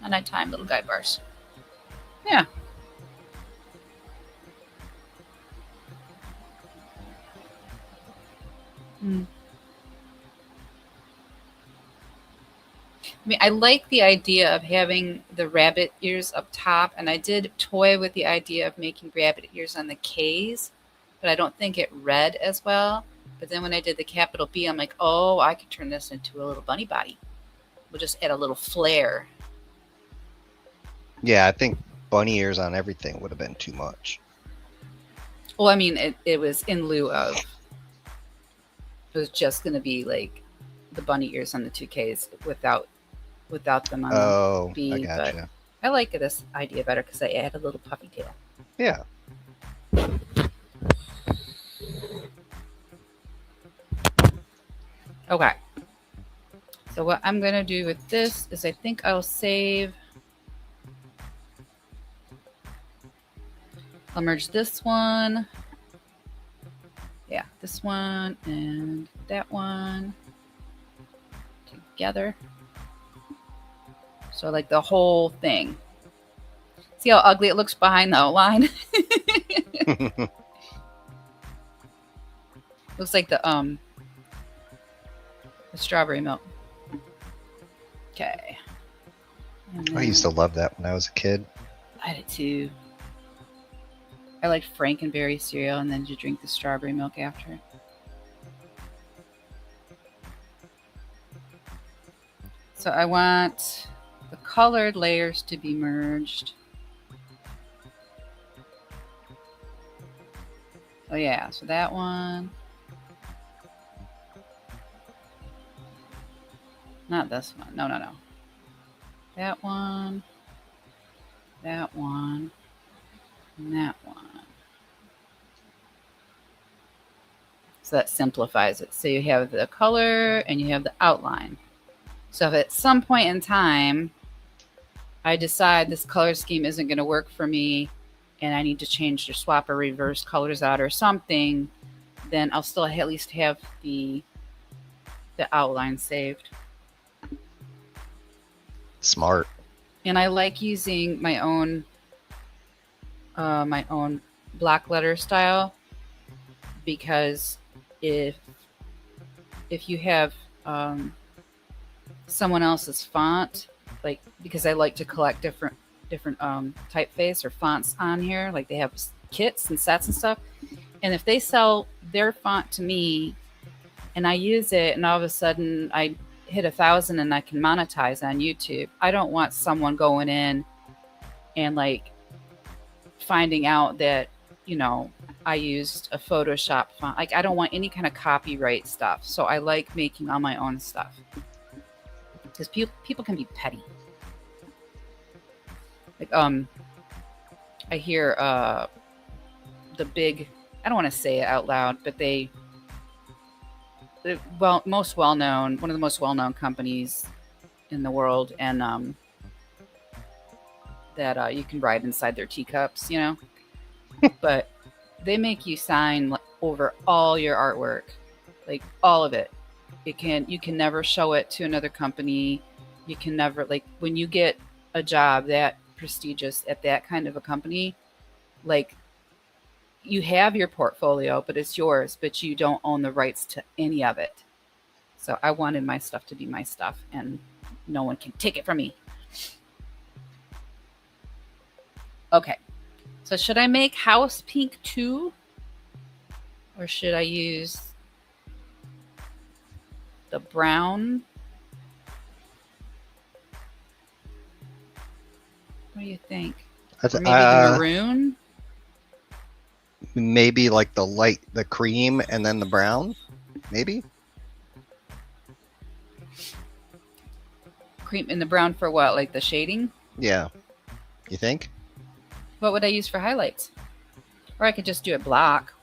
At nighttime, little guide bars. Yeah. I mean, I like the idea of having the rabbit ears up top, and I did toy with the idea of making rabbit ears on the K's, but I don't think it read as well. But then when I did the capital B, I'm like, oh, I could turn this into a little bunny body. We'll just add a little flair. Yeah, I think bunny ears on everything would have been too much. Well, I mean, it was in lieu of. It was just going to be like the bunny ears on the 2Ks without them on the B. I gotcha. But I like this idea better because I add a little puffy tail. Yeah. Okay. So what I'm going to do with this is I think I'll save. I'll merge this one. Yeah, this one and that one together. So like the whole thing. See how ugly it looks behind the outline? Looks like the strawberry milk. Okay. I used to love that when I was a kid. I did too. I liked Frankenberry cereal, and then you drink the strawberry milk after it. So I want the colored layers to be merged. Oh yeah, so that one. Not this one. No. That one. That one. And that one. So that simplifies it. So you have the color and you have the outline. So if at some point in time I decide this color scheme isn't going to work for me and I need to change or swap or reverse colors out or something, then I'll still at least have the outline saved. Smart. And I like using my own block letter style, because if you have someone else's font, like, because I like to collect different typeface or fonts on here, like they have kits and sets and stuff, and if they sell their font to me and I use it and all of a sudden I hit 1,000 and I can monetize on YouTube, I don't want someone going in and like finding out that, I used a Photoshop font. Like, I don't want any kind of copyright stuff. So I like making all my own stuff, because people can be petty. Like, I hear the big, I don't want to say it out loud, but one of the most well-known companies in the world, and that you can ride inside their teacups, but they make you sign over all your artwork, like all of it. You can never show it to another company. You can never, like, when you get a job that prestigious at that kind of a company, like, you have your portfolio, but it's yours, but you don't own the rights to any of it. So I wanted my stuff to be my stuff, and no one can take it from me. Okay. So should I make house pink too? Or should I use the brown? What do you think? Or maybe the maroon? Maybe like the cream and then the brown? Maybe? Cream and the brown for what? Like the shading? Yeah. You think? What would I use for highlights? Or I could just do it block.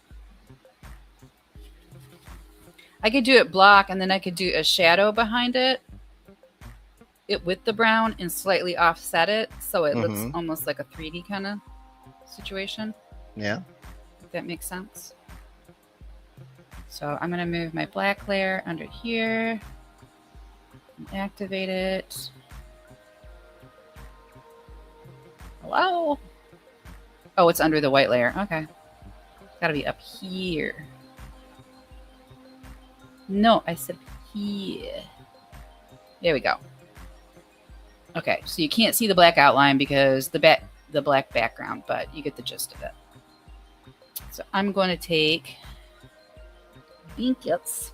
I could do it block, and then I could do a shadow behind it with the brown and slightly offset it, so it looks almost like a 3D kind of situation. Yeah. If that makes sense. So I'm going to move my black layer under here and activate it. Hello? Oh, it's under the white layer. Okay. It's got to be up here. No, I said here. There we go. Okay, so you can't see the black outline because the black background, but you get the gist of it. So I'm going to take Binkkits.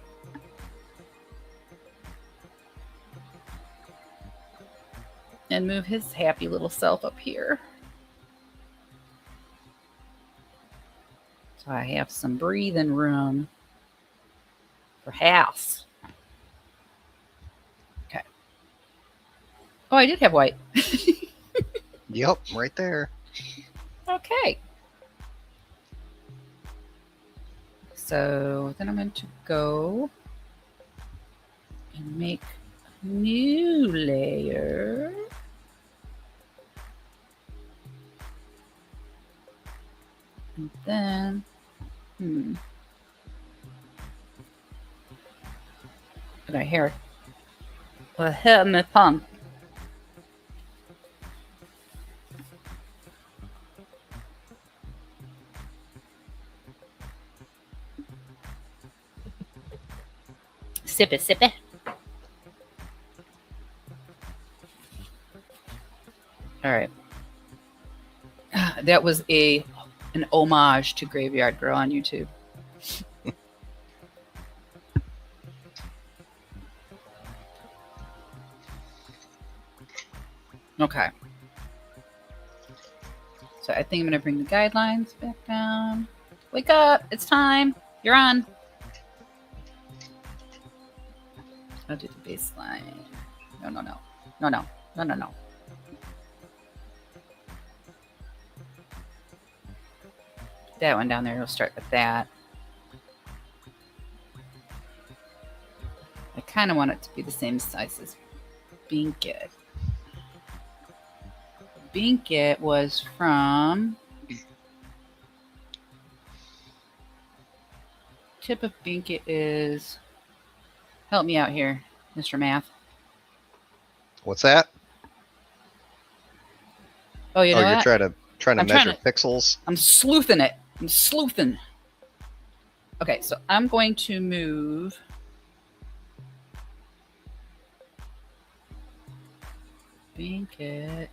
And move his happy little self up here. So I have some breathing room for house. Okay. Oh, I did have white. Yep, right there. Okay. So then I'm going to go and make a new layer. And then, What I hear? What hit my tongue? Sip it, sip it. All right. That was an homage to Graveyard Girl on YouTube. Okay. So I think I'm going to bring the guidelines back down. Wake up. It's time. You're on. I'll do the baseline. No. That one down there. We'll start with that. I kind of want it to be the same size as Binkkit. Binkkit was from... Tip of Binkkit is... Help me out here, Mr. Math. What's that? Oh, you know you're what? trying to measure pixels. I'm sleuthing it. Okay, so I'm going to move Binkkit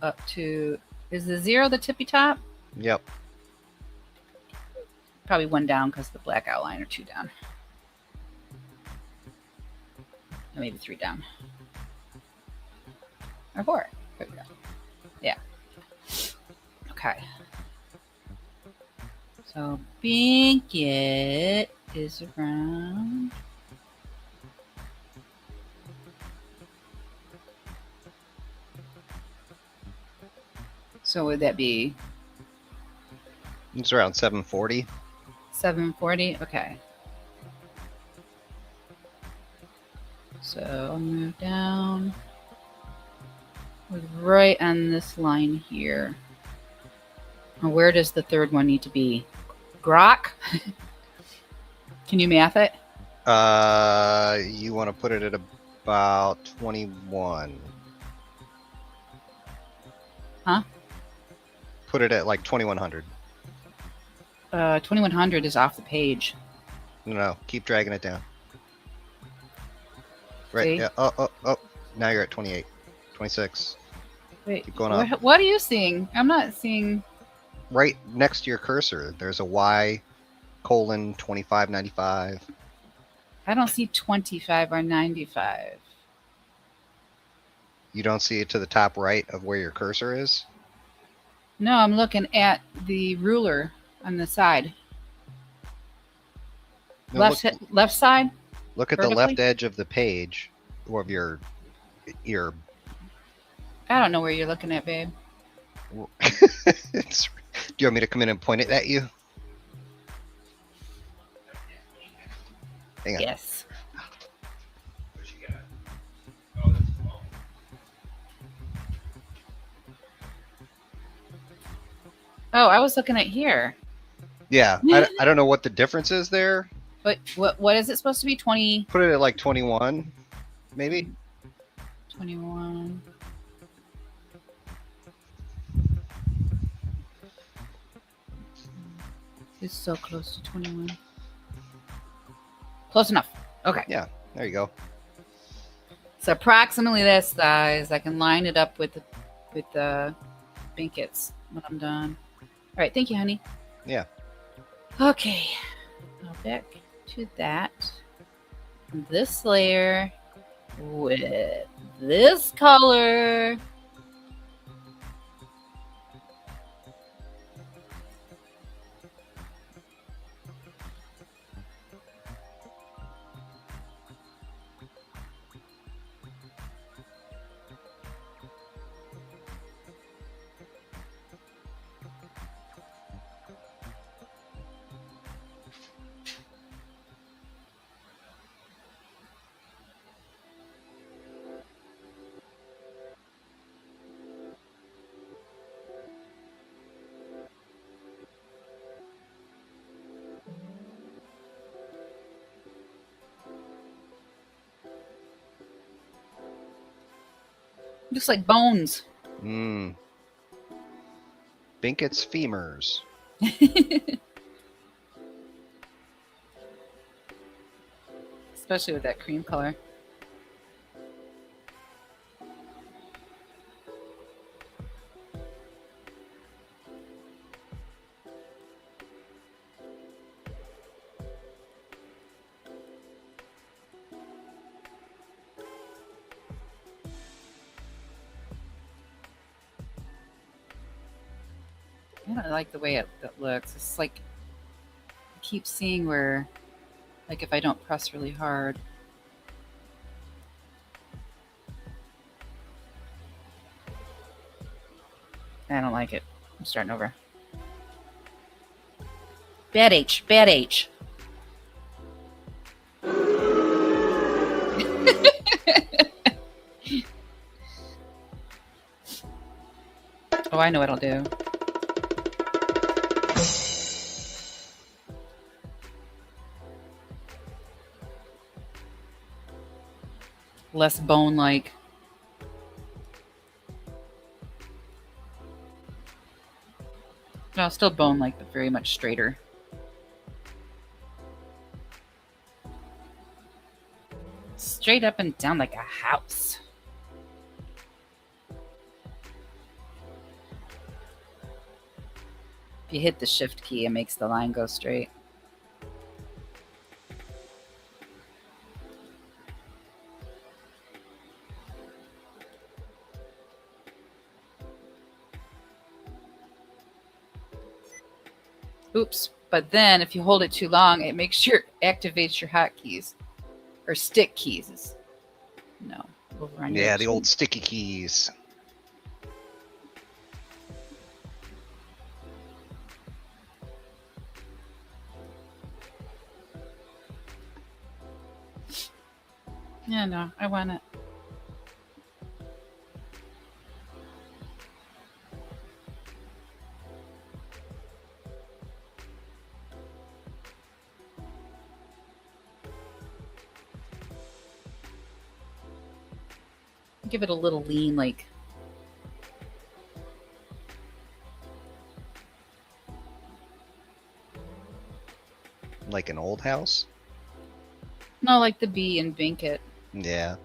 up to... Is the 0 the tippy top? Yep. Probably 1 down because the black outline, or 2 down. Or maybe 3 down. Or 4. There we go. Yeah. Okay. So Binkkit is around... So would that be... It's around 740. 740? Okay. So I'll move down. Right on this line here. Now, where does the third one need to be? Grok? Can you math it? You want to put it at about 21. Huh? Put it at like 2100. 2100 is off the page. No, keep dragging it down. Right. See? Yeah. Oh. Now you're at 28. 26. Wait. Keep going up. What are you seeing? I'm not seeing. Right next to your cursor, there's a Y:2595. I don't see 25 or 95. You don't see it to the top right of where your cursor is? No, I'm looking at the ruler on the side. No, left side? Look at vertically? the left edge of the page, or of your... I don't know where you're looking at, babe. Do you want me to come in and point it at you? Hang on. Yes. Oh, I was looking at here. Yeah, I don't know what the difference is there. But what is it supposed to be? 20? Put it at like 21, maybe? 21. It's so close to 21. Close enough. Okay. Yeah, there you go. It's approximately this size. I can line it up with the Binkkits when I'm done. All right. Thank you, honey. Yeah. Okay. Now back to that. This layer with this color. Looks like bones. Mmm. Binkkit's femurs. Especially with that cream color. I don't like the way it looks. It's like I keep seeing where, like, if I don't press really hard. I don't like it. I'm starting over. Bad H. Bad H. Oh, I know what I'll do. Less bone-like. No, still bone-like, but very much straighter. Straight up and down like a house. If you hit the shift key, it makes the line go straight. Oops. But then if you hold it too long, it activates your hotkeys. Or stick keys. No. Over on Yeah, your the old sticky keys. Yeah, no, I want it. Give it a little lean, like. Like an old house? No, like the bee in Binkkit. Yeah.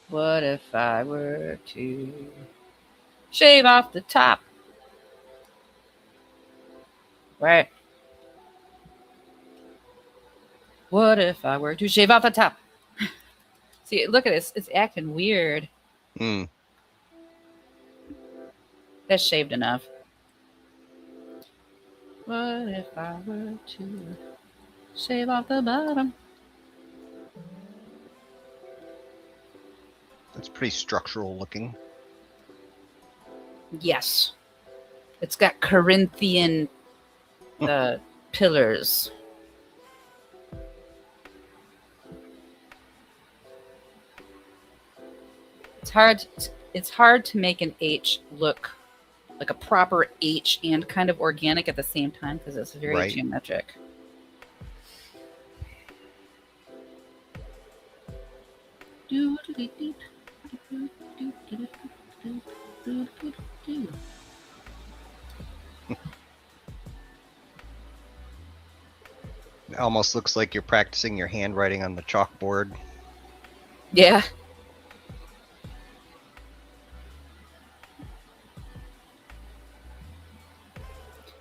What if I were to shave off the top? Right. What if I were to shave off the top? See, look at this. It's acting weird. Hmm. That's shaved enough. What if I were to shave off the bottom? That's pretty structural looking. Yes. It's got Corinthian pillars. It's hard to make an H look like a proper H and kind of organic at the same time because it's very Right. geometric. It almost looks like you're practicing your handwriting on the chalkboard. Yeah.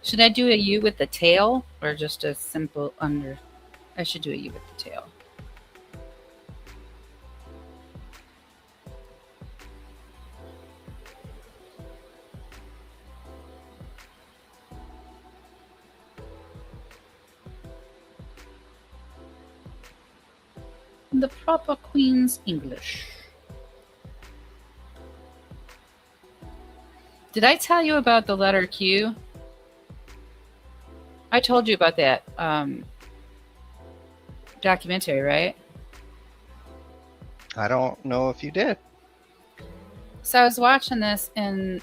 Should I do a U with the tail or just a simple under? I should do a U with the tail. The proper Queen's English. Did I tell you about the letter Q? I told you about that documentary, right? I don't know if you did. So I was watching this, and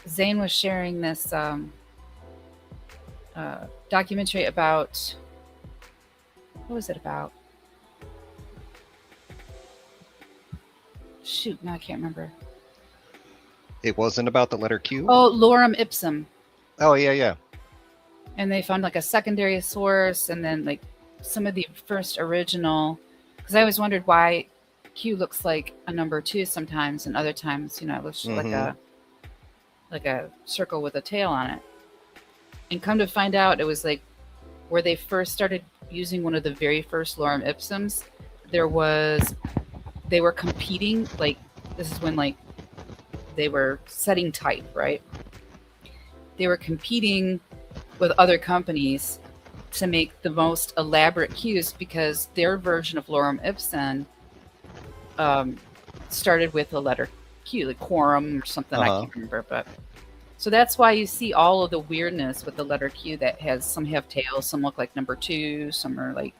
Zane was sharing this documentary about, what was it about? Shoot, no, I can't remember. It wasn't about the letter Q? Oh, lorem ipsum. Oh, yeah, yeah. And they found like a secondary source, and then like some of the first original, because I always wondered why Q looks like a number 2 sometimes, and other times, it looks like a circle with a tail on it. And come to find out, it was like where they first started using one of the very first lorem ipsums. They were competing, like this is when like they were setting type, right? They were competing with other companies to make the most elaborate cues, because their version of lorem ipsum started with the letter Q, like quorum or something. I can't remember, but so that's why you see all of the weirdness with the letter Q. That has, some have tails, some look like number 2, some are like,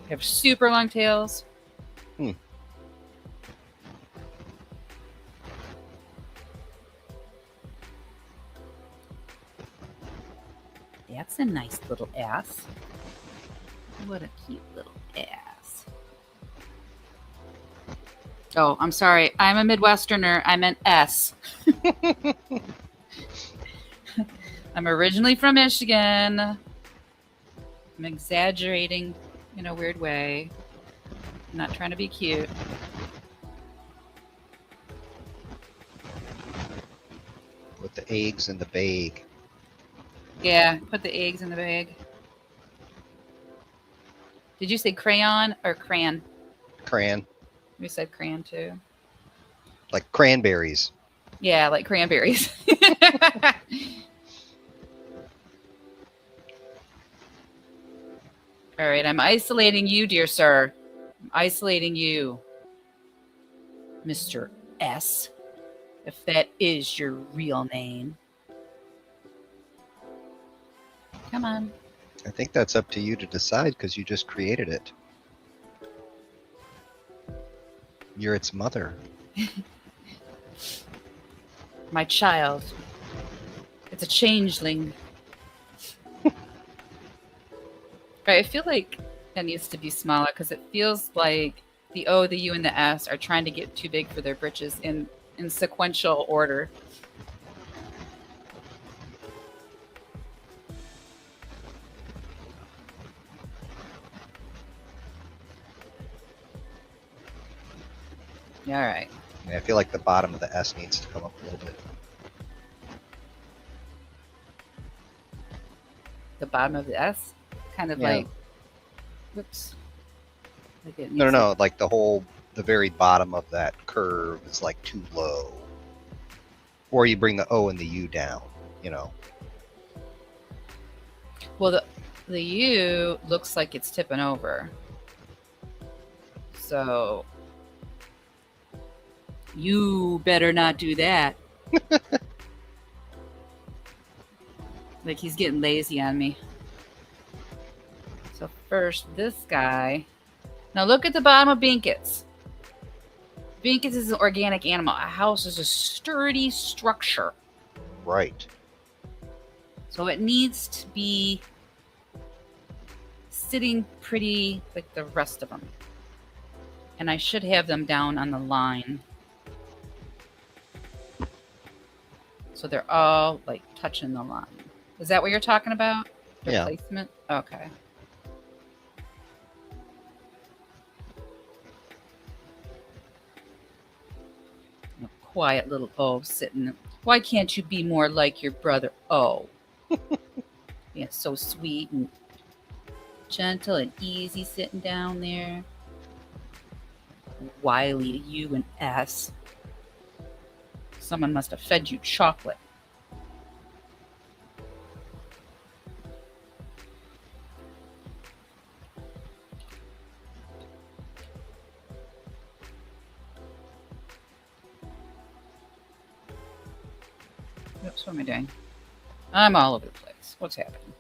have super long tails. That's a nice little ass. What a cute little ass. Oh, I'm sorry. I'm a Midwesterner. I meant S. I'm originally from Michigan. I'm exaggerating in a weird way. I'm not trying to be cute. With the eggs in the bag. Yeah, put the eggs in the bag. Did you say crayon or crayon? Crayon. We said crayon too. Like cranberries. Yeah, like cranberries. All right, I'm isolating you, dear sir. I'm isolating you, Mr. S, if that is your real name. Come on. I think that's up to you to decide, because you just created it. You're its mother. My child. It's a changeling. Right, I feel like that needs to be smaller, because it feels like the O, the U, and the S are trying to get too big for their britches in sequential order. All right. Yeah, I feel like the bottom of the S needs to come up a little bit. The bottom of the S? Kind of like, whoops. Like it No. Like the very bottom of that curve is like too low. Or you bring the O and the U down, Well, the U looks like it's tipping over. So you better not do that. Like he's getting lazy on me. So first, this guy. Now look at the bottom of Binkkit's. Binkkit's is an organic animal. A house is a sturdy structure. Right. So it needs to be sitting pretty like the rest of them. And I should have them down on the line. So they're all like touching the line. Is that what you're talking about? Yeah. Placement? Okay. A quiet little O sitting. Why can't you be more like your brother O? Yeah, so sweet and gentle and easy sitting down there. Wily U and S. Someone must have fed you chocolate. Oops, what am I doing? I'm all over the place. What's happening?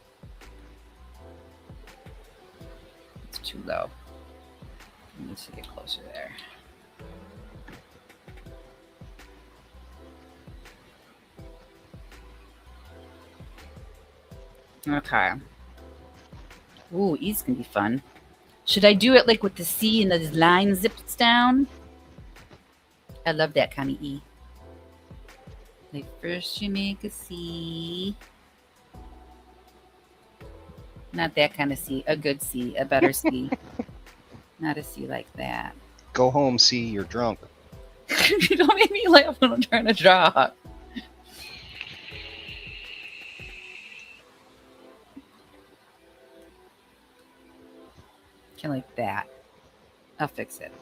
It's too low. It needs to get closer there. Okay. Ooh, E's gonna be fun. Should I do it like with the C and the line zips down? I love that kind of E. Like first you make a C. Not that kind of C. A good C. A better C. Not a C like that. Go home, C, you're drunk. You don't make me laugh when I'm trying to draw. Kind of like that. I'll fix it.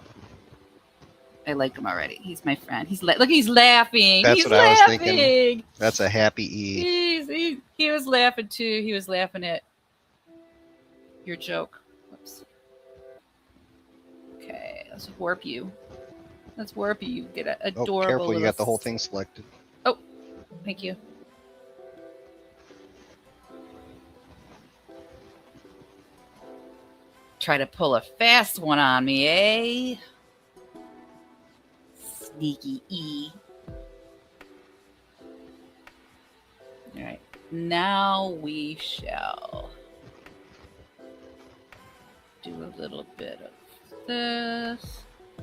I like him already. He's my friend. Look, he's laughing. That's he's what I was laughing. thinking. That's a happy E. He was laughing too. He was laughing at your joke. Whoops. Okay, let's warp you. Let's warp you. Get an adorable. Oh, careful! You got the whole thing selected. Oh, thank you. Try to pull a fast one on me, eh? Sneaky E. All right, now we shall do a little bit of this, a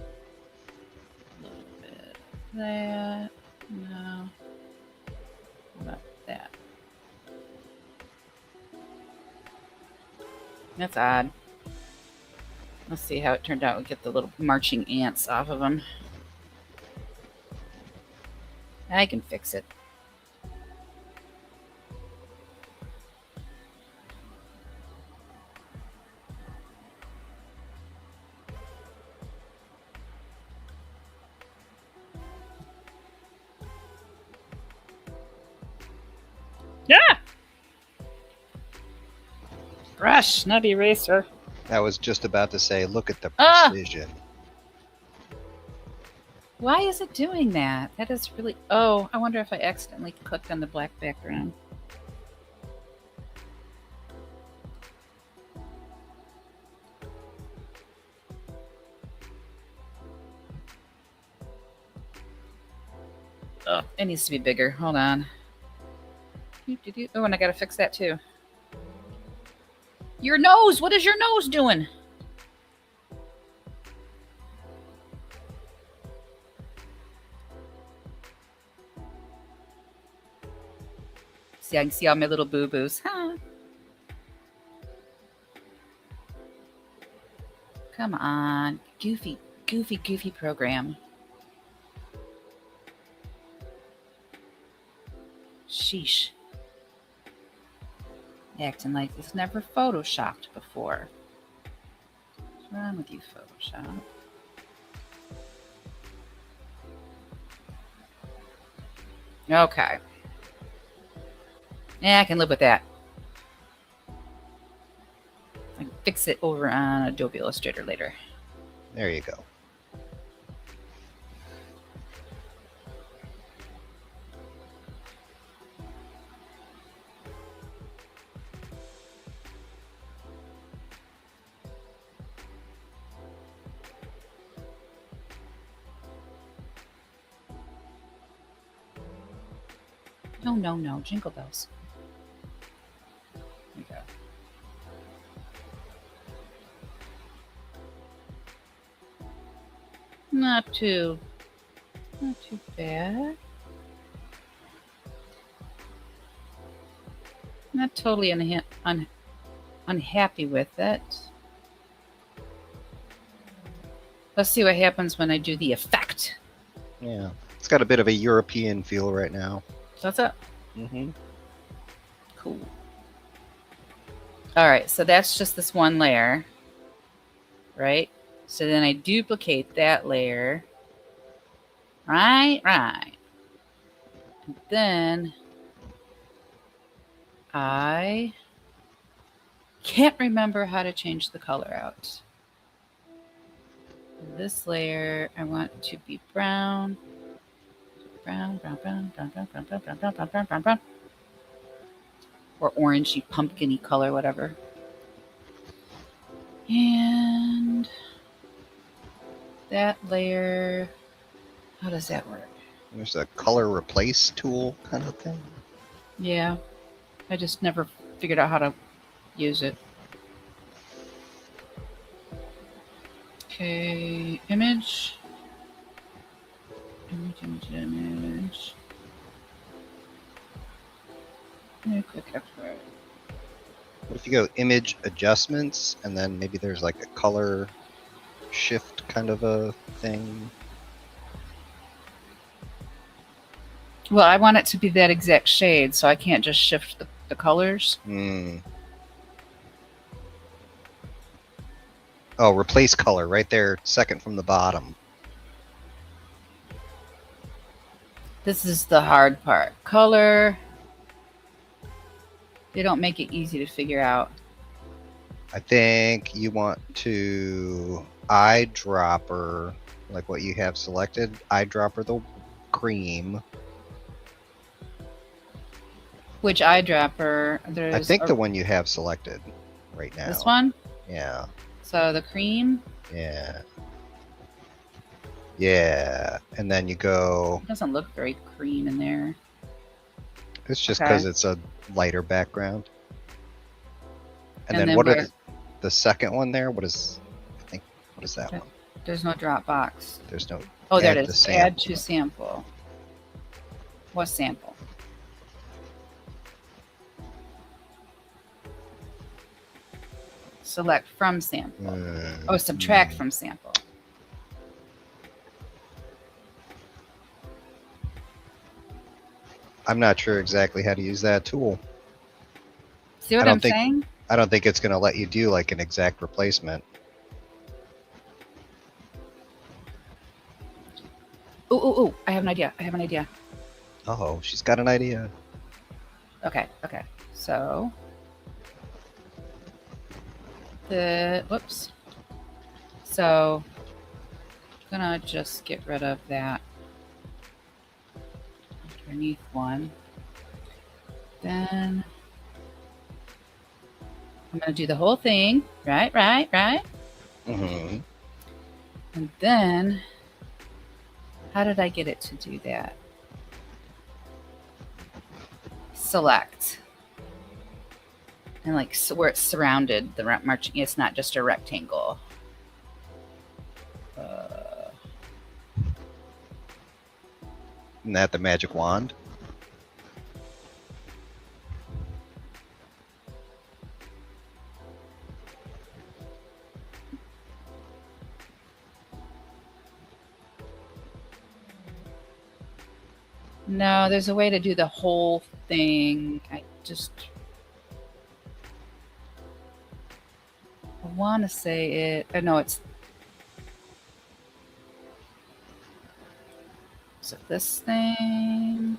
little bit of that. No, what about that? That's odd. Let's see how it turned out. We'll get the little marching ants off of them. I can fix it. Yeah! Brush, not eraser. I was just about to say, look at the precision. Why is it doing that? That is really... Oh, I wonder if I accidentally clicked on the black background. Oh, it needs to be bigger. Hold on. Oh, and I gotta fix that too. Your nose! What is your nose doing? See, I can see all my little boo-boos. Huh? Come on. Goofy, goofy, goofy program. Sheesh. Acting like it's never photoshopped before. What's wrong with you, Photoshop? Okay. Yeah, I can live with that. I can fix it over on Adobe Illustrator later. There you go. No, no, no. Jingle bells. There you go. Not too bad. Not totally unhappy with it. Let's see what happens when I do the effect. Yeah, it's got a bit of a European feel right now. What's up? Mm-hmm. Cool. All right, so that's just this one layer, right? So then I duplicate that layer. Right. And then I can't remember how to change the color out. This layer I want to be brown. Brown, brown, brown, brown, brown, brown, brown, brown, brown, brown, brown, brown, brown. Or orangey, pumpkin-y color, whatever. And that layer, how does that work? There's a color replace tool kind of thing. Yeah, I just never figured out how to use it. Okay, image. Image. Quick export. What if you go image adjustments and then maybe there's like a color shift kind of a thing? Well, I want it to be that exact shade, so I can't just shift the colors. Oh, replace color right there, second from the bottom. This is the hard part. Color. They don't make it easy to figure out. I think you want to eyedropper, like what you have selected, eyedropper the cream. Which eyedropper? There's I think the one you have selected right now. This one? Yeah. So the cream? Yeah. Yeah. And then you go. It doesn't look very cream in there. It's just because it's a lighter background. And then what is the second one there? What is, I think, what is that one? There's no drop box. There's no. Oh, there it is. Add to sample. What sample? Select from sample. Oh, subtract from sample. I'm not sure exactly how to use that tool. See what I'm saying? I don't think it's going to let you do like an exact replacement. Ooh, I have an idea. Oh, she's got an idea. Okay. So whoops. So I'm gonna just get rid of that underneath one. Then I'm gonna do the whole thing. Right. Mm-hmm. And then how did I get it to do that? Select. And like so where it's surrounded the marching, it's not just a rectangle. Isn't that the magic wand? No, there's a way to do the whole thing. I want to say it. No, it's. Is it this thing?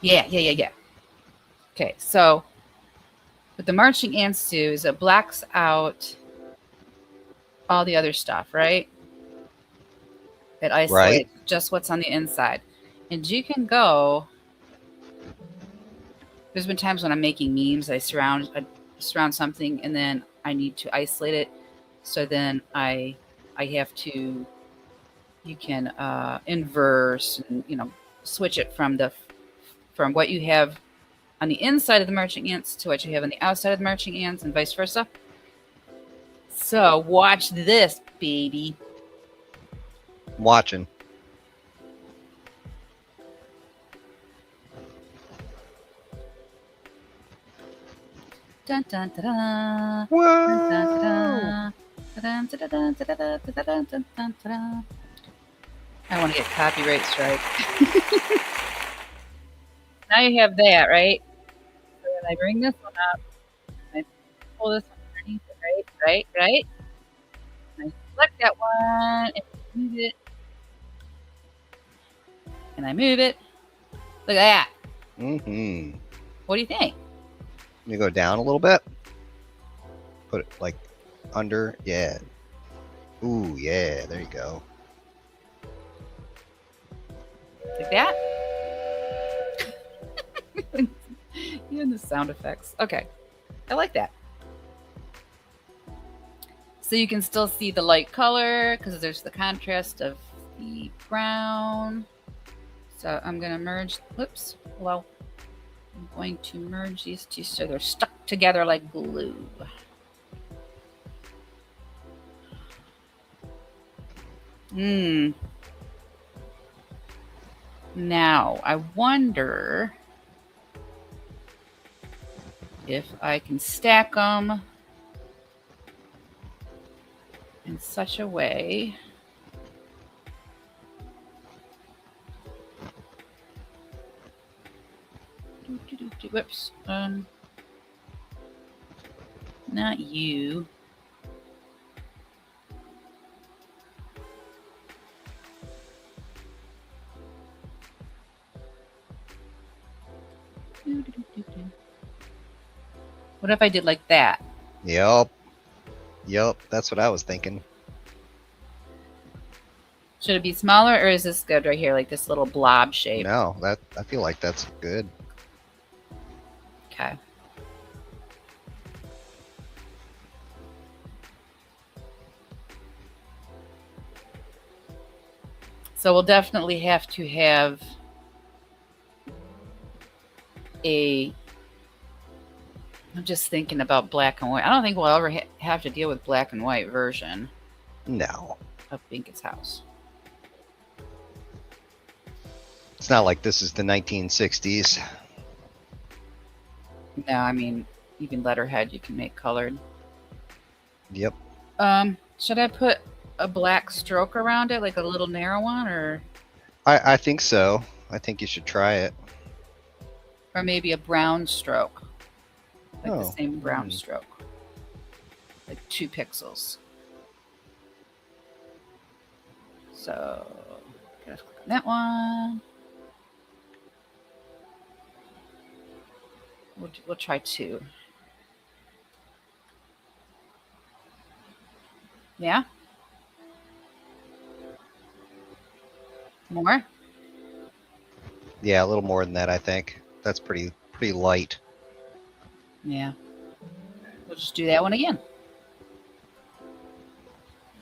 Yeah. Okay, so what the marching ants do is it blacks out all the other stuff, right? It isolates just what's on the inside. And you can go. There's been times when I'm making memes, I surround something and then I need to isolate it. So then I have to, you can inverse and, switch it from what you have on the inside of the marching ants to what you have on the outside of the marching ants and vice versa. So watch this, baby. I'm watching. Dun, dun, dun, dun. Whoa! Dun, dun, dun, dun, dun, dun, dun, dun, dun, dun, dun, dun. I want to get copyright strike. Now you have that, right? So then I bring this one up. I pull this one underneath it, right? And I select that one and move it. And I move it. Look at that. Mm-hmm. What do you think? You go down a little bit. Put it like under. Yeah. Ooh, yeah. There you go. Like that. Even the sound effects. Okay. I like that. So you can still see the light color because there's the contrast of the brown. So I'm going to merge, whoops, well, I'm going to merge these two so they're stuck together like glue. Now, I wonder if I can stack them in such a way whoops, not you. What if I did like that? Yep. That's what I was thinking. Should it be smaller, or is this good right here, like this little blob shape? No, I feel like that's good. Okay. So we'll definitely have to have I'm just thinking about black and white. I don't think we'll ever have to deal with black and white version. No. Of Binkit's house. It's not like this is the 1960s. No, I mean, even letterhead you can make colored. Yep. Should I put a black stroke around it, like a little narrow one, or? I think so. I think you should try it. Or maybe a brown stroke. Like the Oh, same brown stroke. Like 2 pixels. So, let's click on that one. We'll try 2. Yeah? More? Yeah, a little more than that, I think. That's pretty light. Yeah. We'll just do that one again.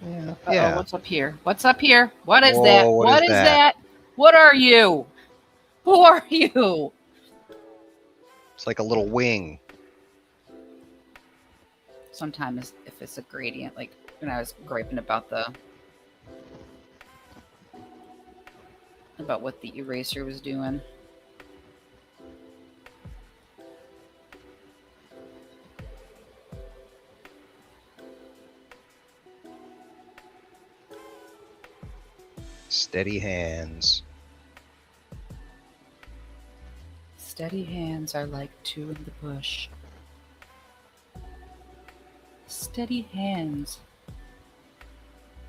Yeah. Uh-oh, Yeah. what's up here? What's up here? What is Whoa, that? what is that? What are you? Who are you? It's like a little wing. Sometimes if it's a gradient, like when I was griping about what the eraser was doing. Steady hands. Steady hands are like 2 in the bush. Steady hands.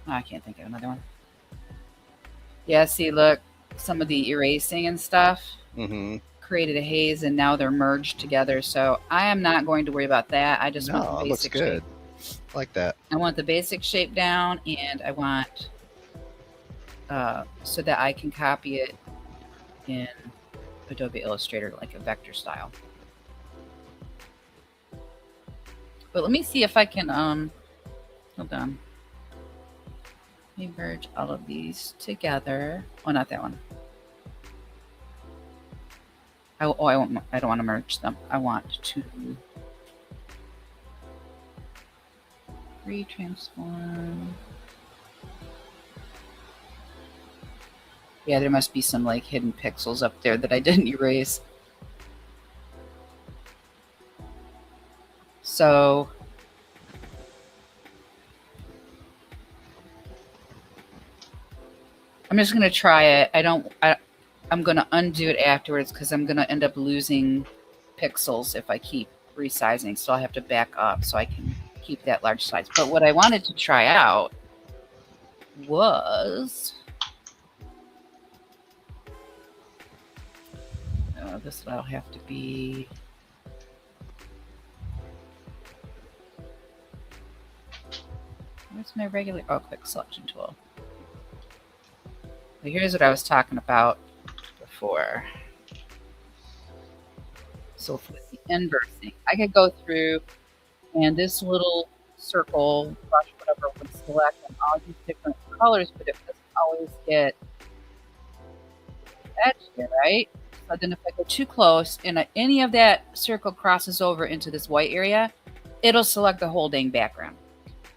Oh, I can't think of another one. Yeah, see, look, some of the erasing and stuff created a haze, and now they're merged together. So I am not going to worry about that. I just want the basic shape. Looks good. I like that. I want the basic shape down, and I want so that I can copy it in Adobe Illustrator like a vector style. But let me see if I can, hold on. Let me merge all of these together. Oh, not that one. I don't want to merge them. I want to retransform. Yeah, there must be some like hidden pixels up there that I didn't erase. So I'm just going to try it. I'm going to undo it afterwards because I'm going to end up losing pixels if I keep resizing. So I have to back up so I can keep that large size. But what I wanted to try out was this will have to be Where's my regular? Oh, quick selection tool. Well, here's what I was talking about before. So for the inversing, I could go through and this little circle brush, whatever, would select on all these different colors, but it doesn't always get edge here, right? So then if I go too close and any of that circle crosses over into this white area, it'll select the whole dang background.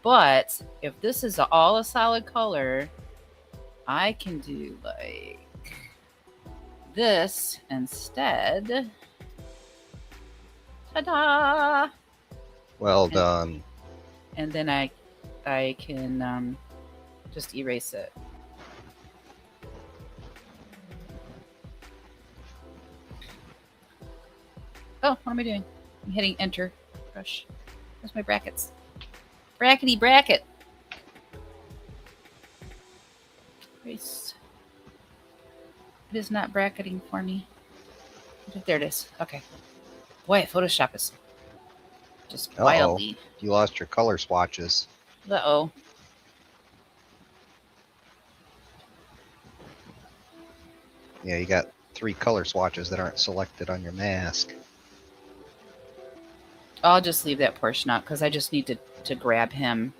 But if this is all a solid color, I can do like this instead. Ta-da! Well done. And then I can just erase it. Oh, what am I doing? I'm hitting enter. Brush. Where's my brackets? Brackety bracket. Erase. It is not bracketing for me. There it is. Okay. Boy, Photoshop is just wildly. You lost your color swatches. Uh-oh. Yeah, you got 3 color swatches that aren't selected on your mask. I'll just leave that portion out because I just need to grab him.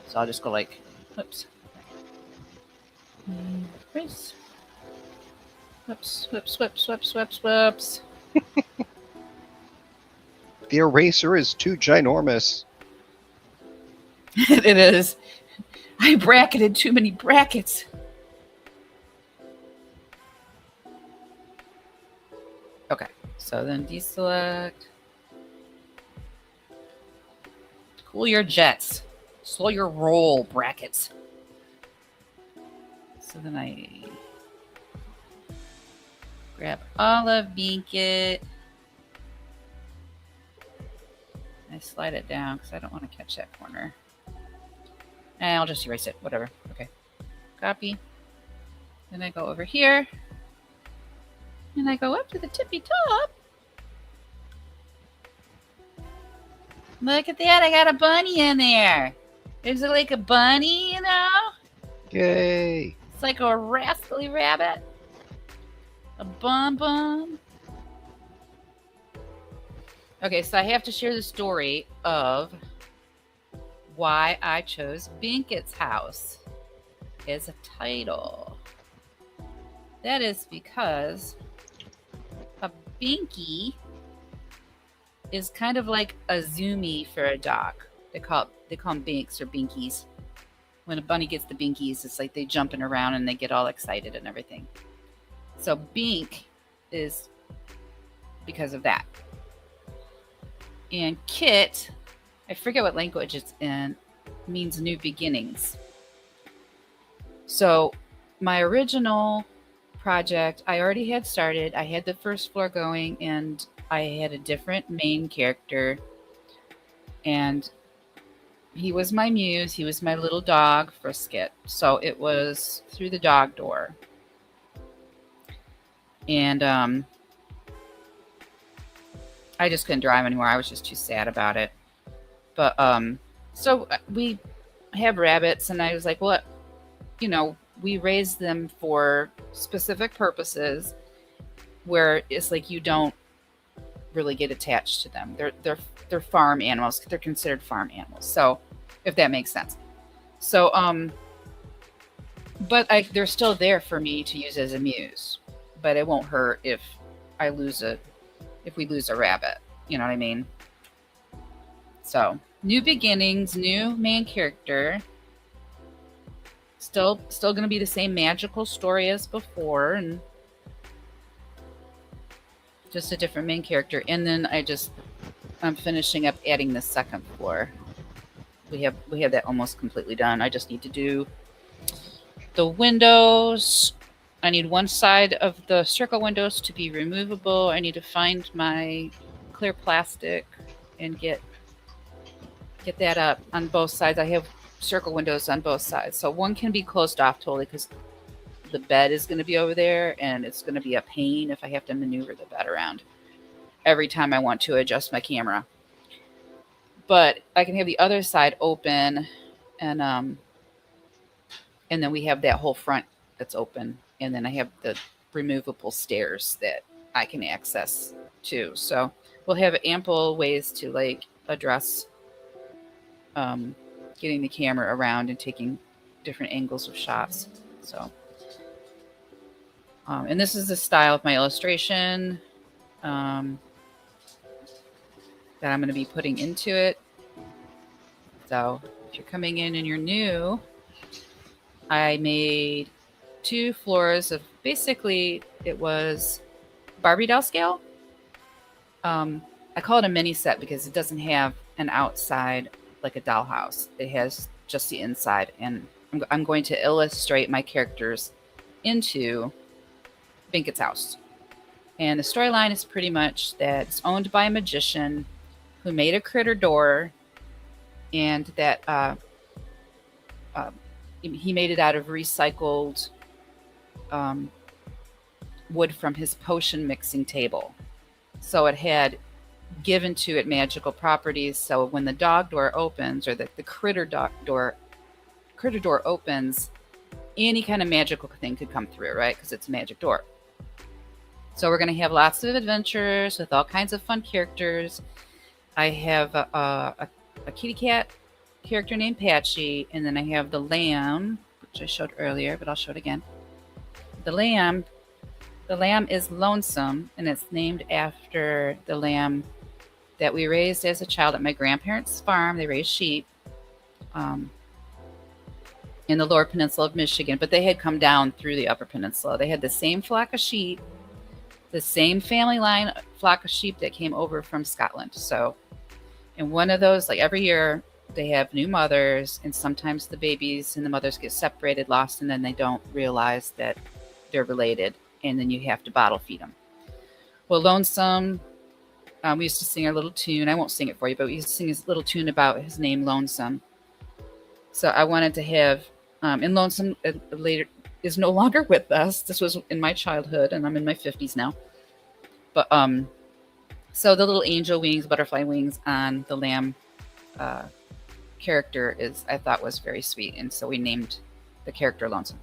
So I'll just go like, whoops. Erase. Whoops, whoops, whoops, whoops, whoops, whoops. The eraser is too ginormous. It is. I bracketed too many brackets. Okay, so then deselect. Cool your jets. Slow your roll, brackets. So then I grab all of Binkkit. I slide it down because I don't want to catch that corner. And I'll just erase it, whatever. Okay. Copy. Then I go over here. And I go up to the tippy top. Look at that, I got a bunny in there. Is it like a bunny, you know? Yay. It's like a rascally rabbit. A bum. Okay, so I have to share the story of why I chose Binkkit's house as a title. That is because a Binky is kind of like a zoomie for a dog. They call them Binks or Binkies. When a bunny gets the Binkies, it's like they jumping around and they get all excited and everything. So Bink is because of that. And Kit, I forget what language it's in, means new beginnings. So my original project, I already had started. I had the first floor going and I had a different main character. And he was my muse. He was my little dog, Frisket. So it was through the dog door. And I just couldn't drive anymore. I was just too sad about it. But so we have rabbits, and I was like, well, you know, we raise them for specific purposes where it's like you don't really get attached to them. They're farm animals. They're considered farm animals. So if that makes sense. So but they're still there for me to use as a muse. But it won't hurt if we lose a rabbit. You know what I mean? So new beginnings, new main character. Still going to be the same magical story as before, and just a different main character. And then I'm finishing up adding the second floor. We have that almost completely done. I just need to do the windows. I need one side of the circle windows to be removable. I need to find my clear plastic and get that up on both sides. I have circle windows on both sides. So one can be closed off totally because the bed is going to be over there and it's going to be a pain if I have to maneuver the bed around every time I want to adjust my camera. but I can have the other side open, and then we have that whole front that's open, and then I have the removable stairs that I can access too. So we'll have ample ways to like address getting the camera around and taking different angles of shots. So, and this is the style of my illustration that I'm going to be putting into it. So if you're coming in and you're new, I made 2 floors of basically it was Barbie doll scale. I call it a mini set because it doesn't have an outside like a dollhouse. It has just the inside, and I'm going to illustrate my characters into Binkkit's house. And the storyline is pretty much that it's owned by a magician who made a critter door, and that he made it out of recycled wood from his potion mixing table. So it had given to it magical properties. So when the dog door opens, or the critter door opens, any kind of magical thing could come through, right? Because it's a magic door. So we're going to have lots of adventures with all kinds of fun characters. I have a kitty cat character named Patchy, and then I have the lamb, which I showed earlier, but I'll show it again. The lamb is Lonesome, and it's named after the lamb that we raised as a child at my grandparents' farm. They raised sheep in the lower peninsula of Michigan, but they had come down through the upper peninsula. They had the same flock of sheep, the same family line flock of sheep that came over from Scotland. So, and one of those, like every year, they have new mothers, and sometimes the babies and the mothers get separated, lost, and then they don't realize that they're related, and then you have to bottle feed them. Well, Lonesome, we used to sing a little tune. I won't sing it for you, but we used to sing his little tune about his name, Lonesome. So I wanted to have, and Lonesome later is no longer with us. This was in my childhood, and I'm in my 50s now. But so the little angel wings, butterfly wings on the lamb character I thought was very sweet, and so we named the character Lonesome,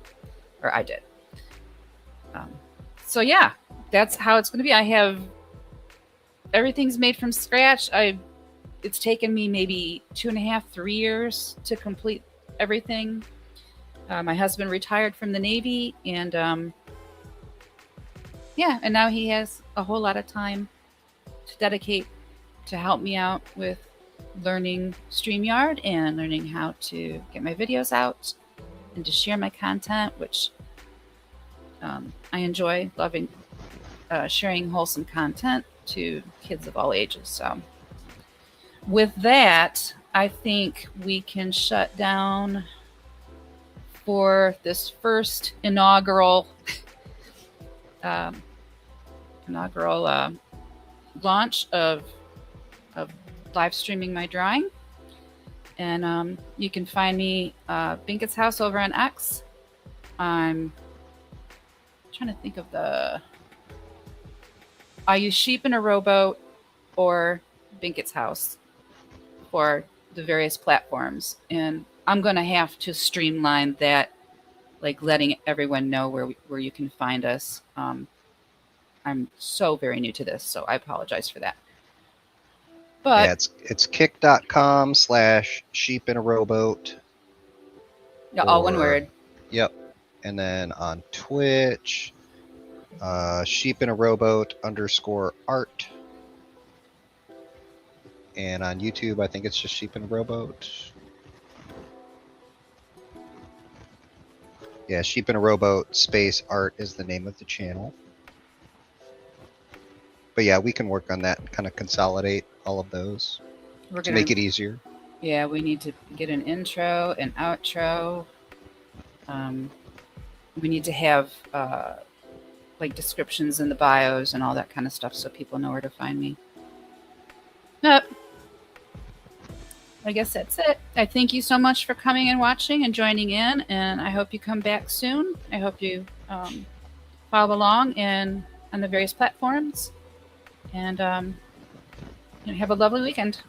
or I did. So yeah, that's how it's going to be. I have everything's made from scratch. It's taken me maybe 2.5, 3 years to complete everything. My husband retired from the Navy, and yeah, and now he has a whole lot of time to dedicate to help me out with learning StreamYard and learning how to get my videos out and to share my content, which I enjoy loving sharing wholesome content to kids of all ages. So with that, I think we can shut down for this first inaugural launch of live streaming my drawing. And you can find me Binkkit's house over on X. I'm trying to think of I use Sheep in a Rowboat or Binkkit's house for the various platforms, and I'm going to have to streamline that, like letting everyone know where you can find us. I'm so very new to this, so I apologize for that. But yeah, it's kick.com/sheep in a rowboat. Yeah, all one word. Yep. And then on Twitch, sheep in a rowboat _art. And on YouTube, I think it's just sheep in a rowboat. Yeah, sheep in a rowboat _art is the name of the channel. But yeah, we can work on that and kind of consolidate all of those to make it easier. Yeah, we need to get an intro, an outro. We need to have like descriptions in the bios and all that kind of stuff so people know where to find me. Yep. I guess that's it. I thank you so much for coming and watching and joining in, and I hope you come back soon. I hope you follow along on the various platforms, and have a lovely weekend.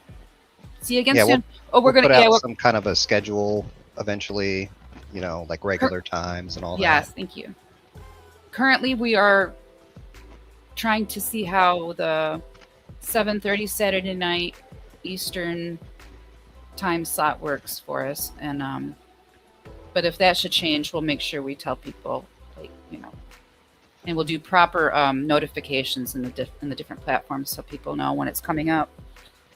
See you again Yeah, soon. Oh, we're we'll gonna put out we're, some kind of a schedule eventually, like regular times and all yes, that. thank you. Currently, we are trying to see how the 7:30 Saturday night Eastern time slot works for us, and but if that should change, we'll make sure we tell people, like, and we'll do proper notifications in the different platforms so people know when it's coming up,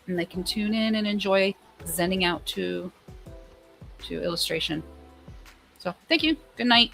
and they can tune in and enjoy zenning out to illustration. So thank you. Good night.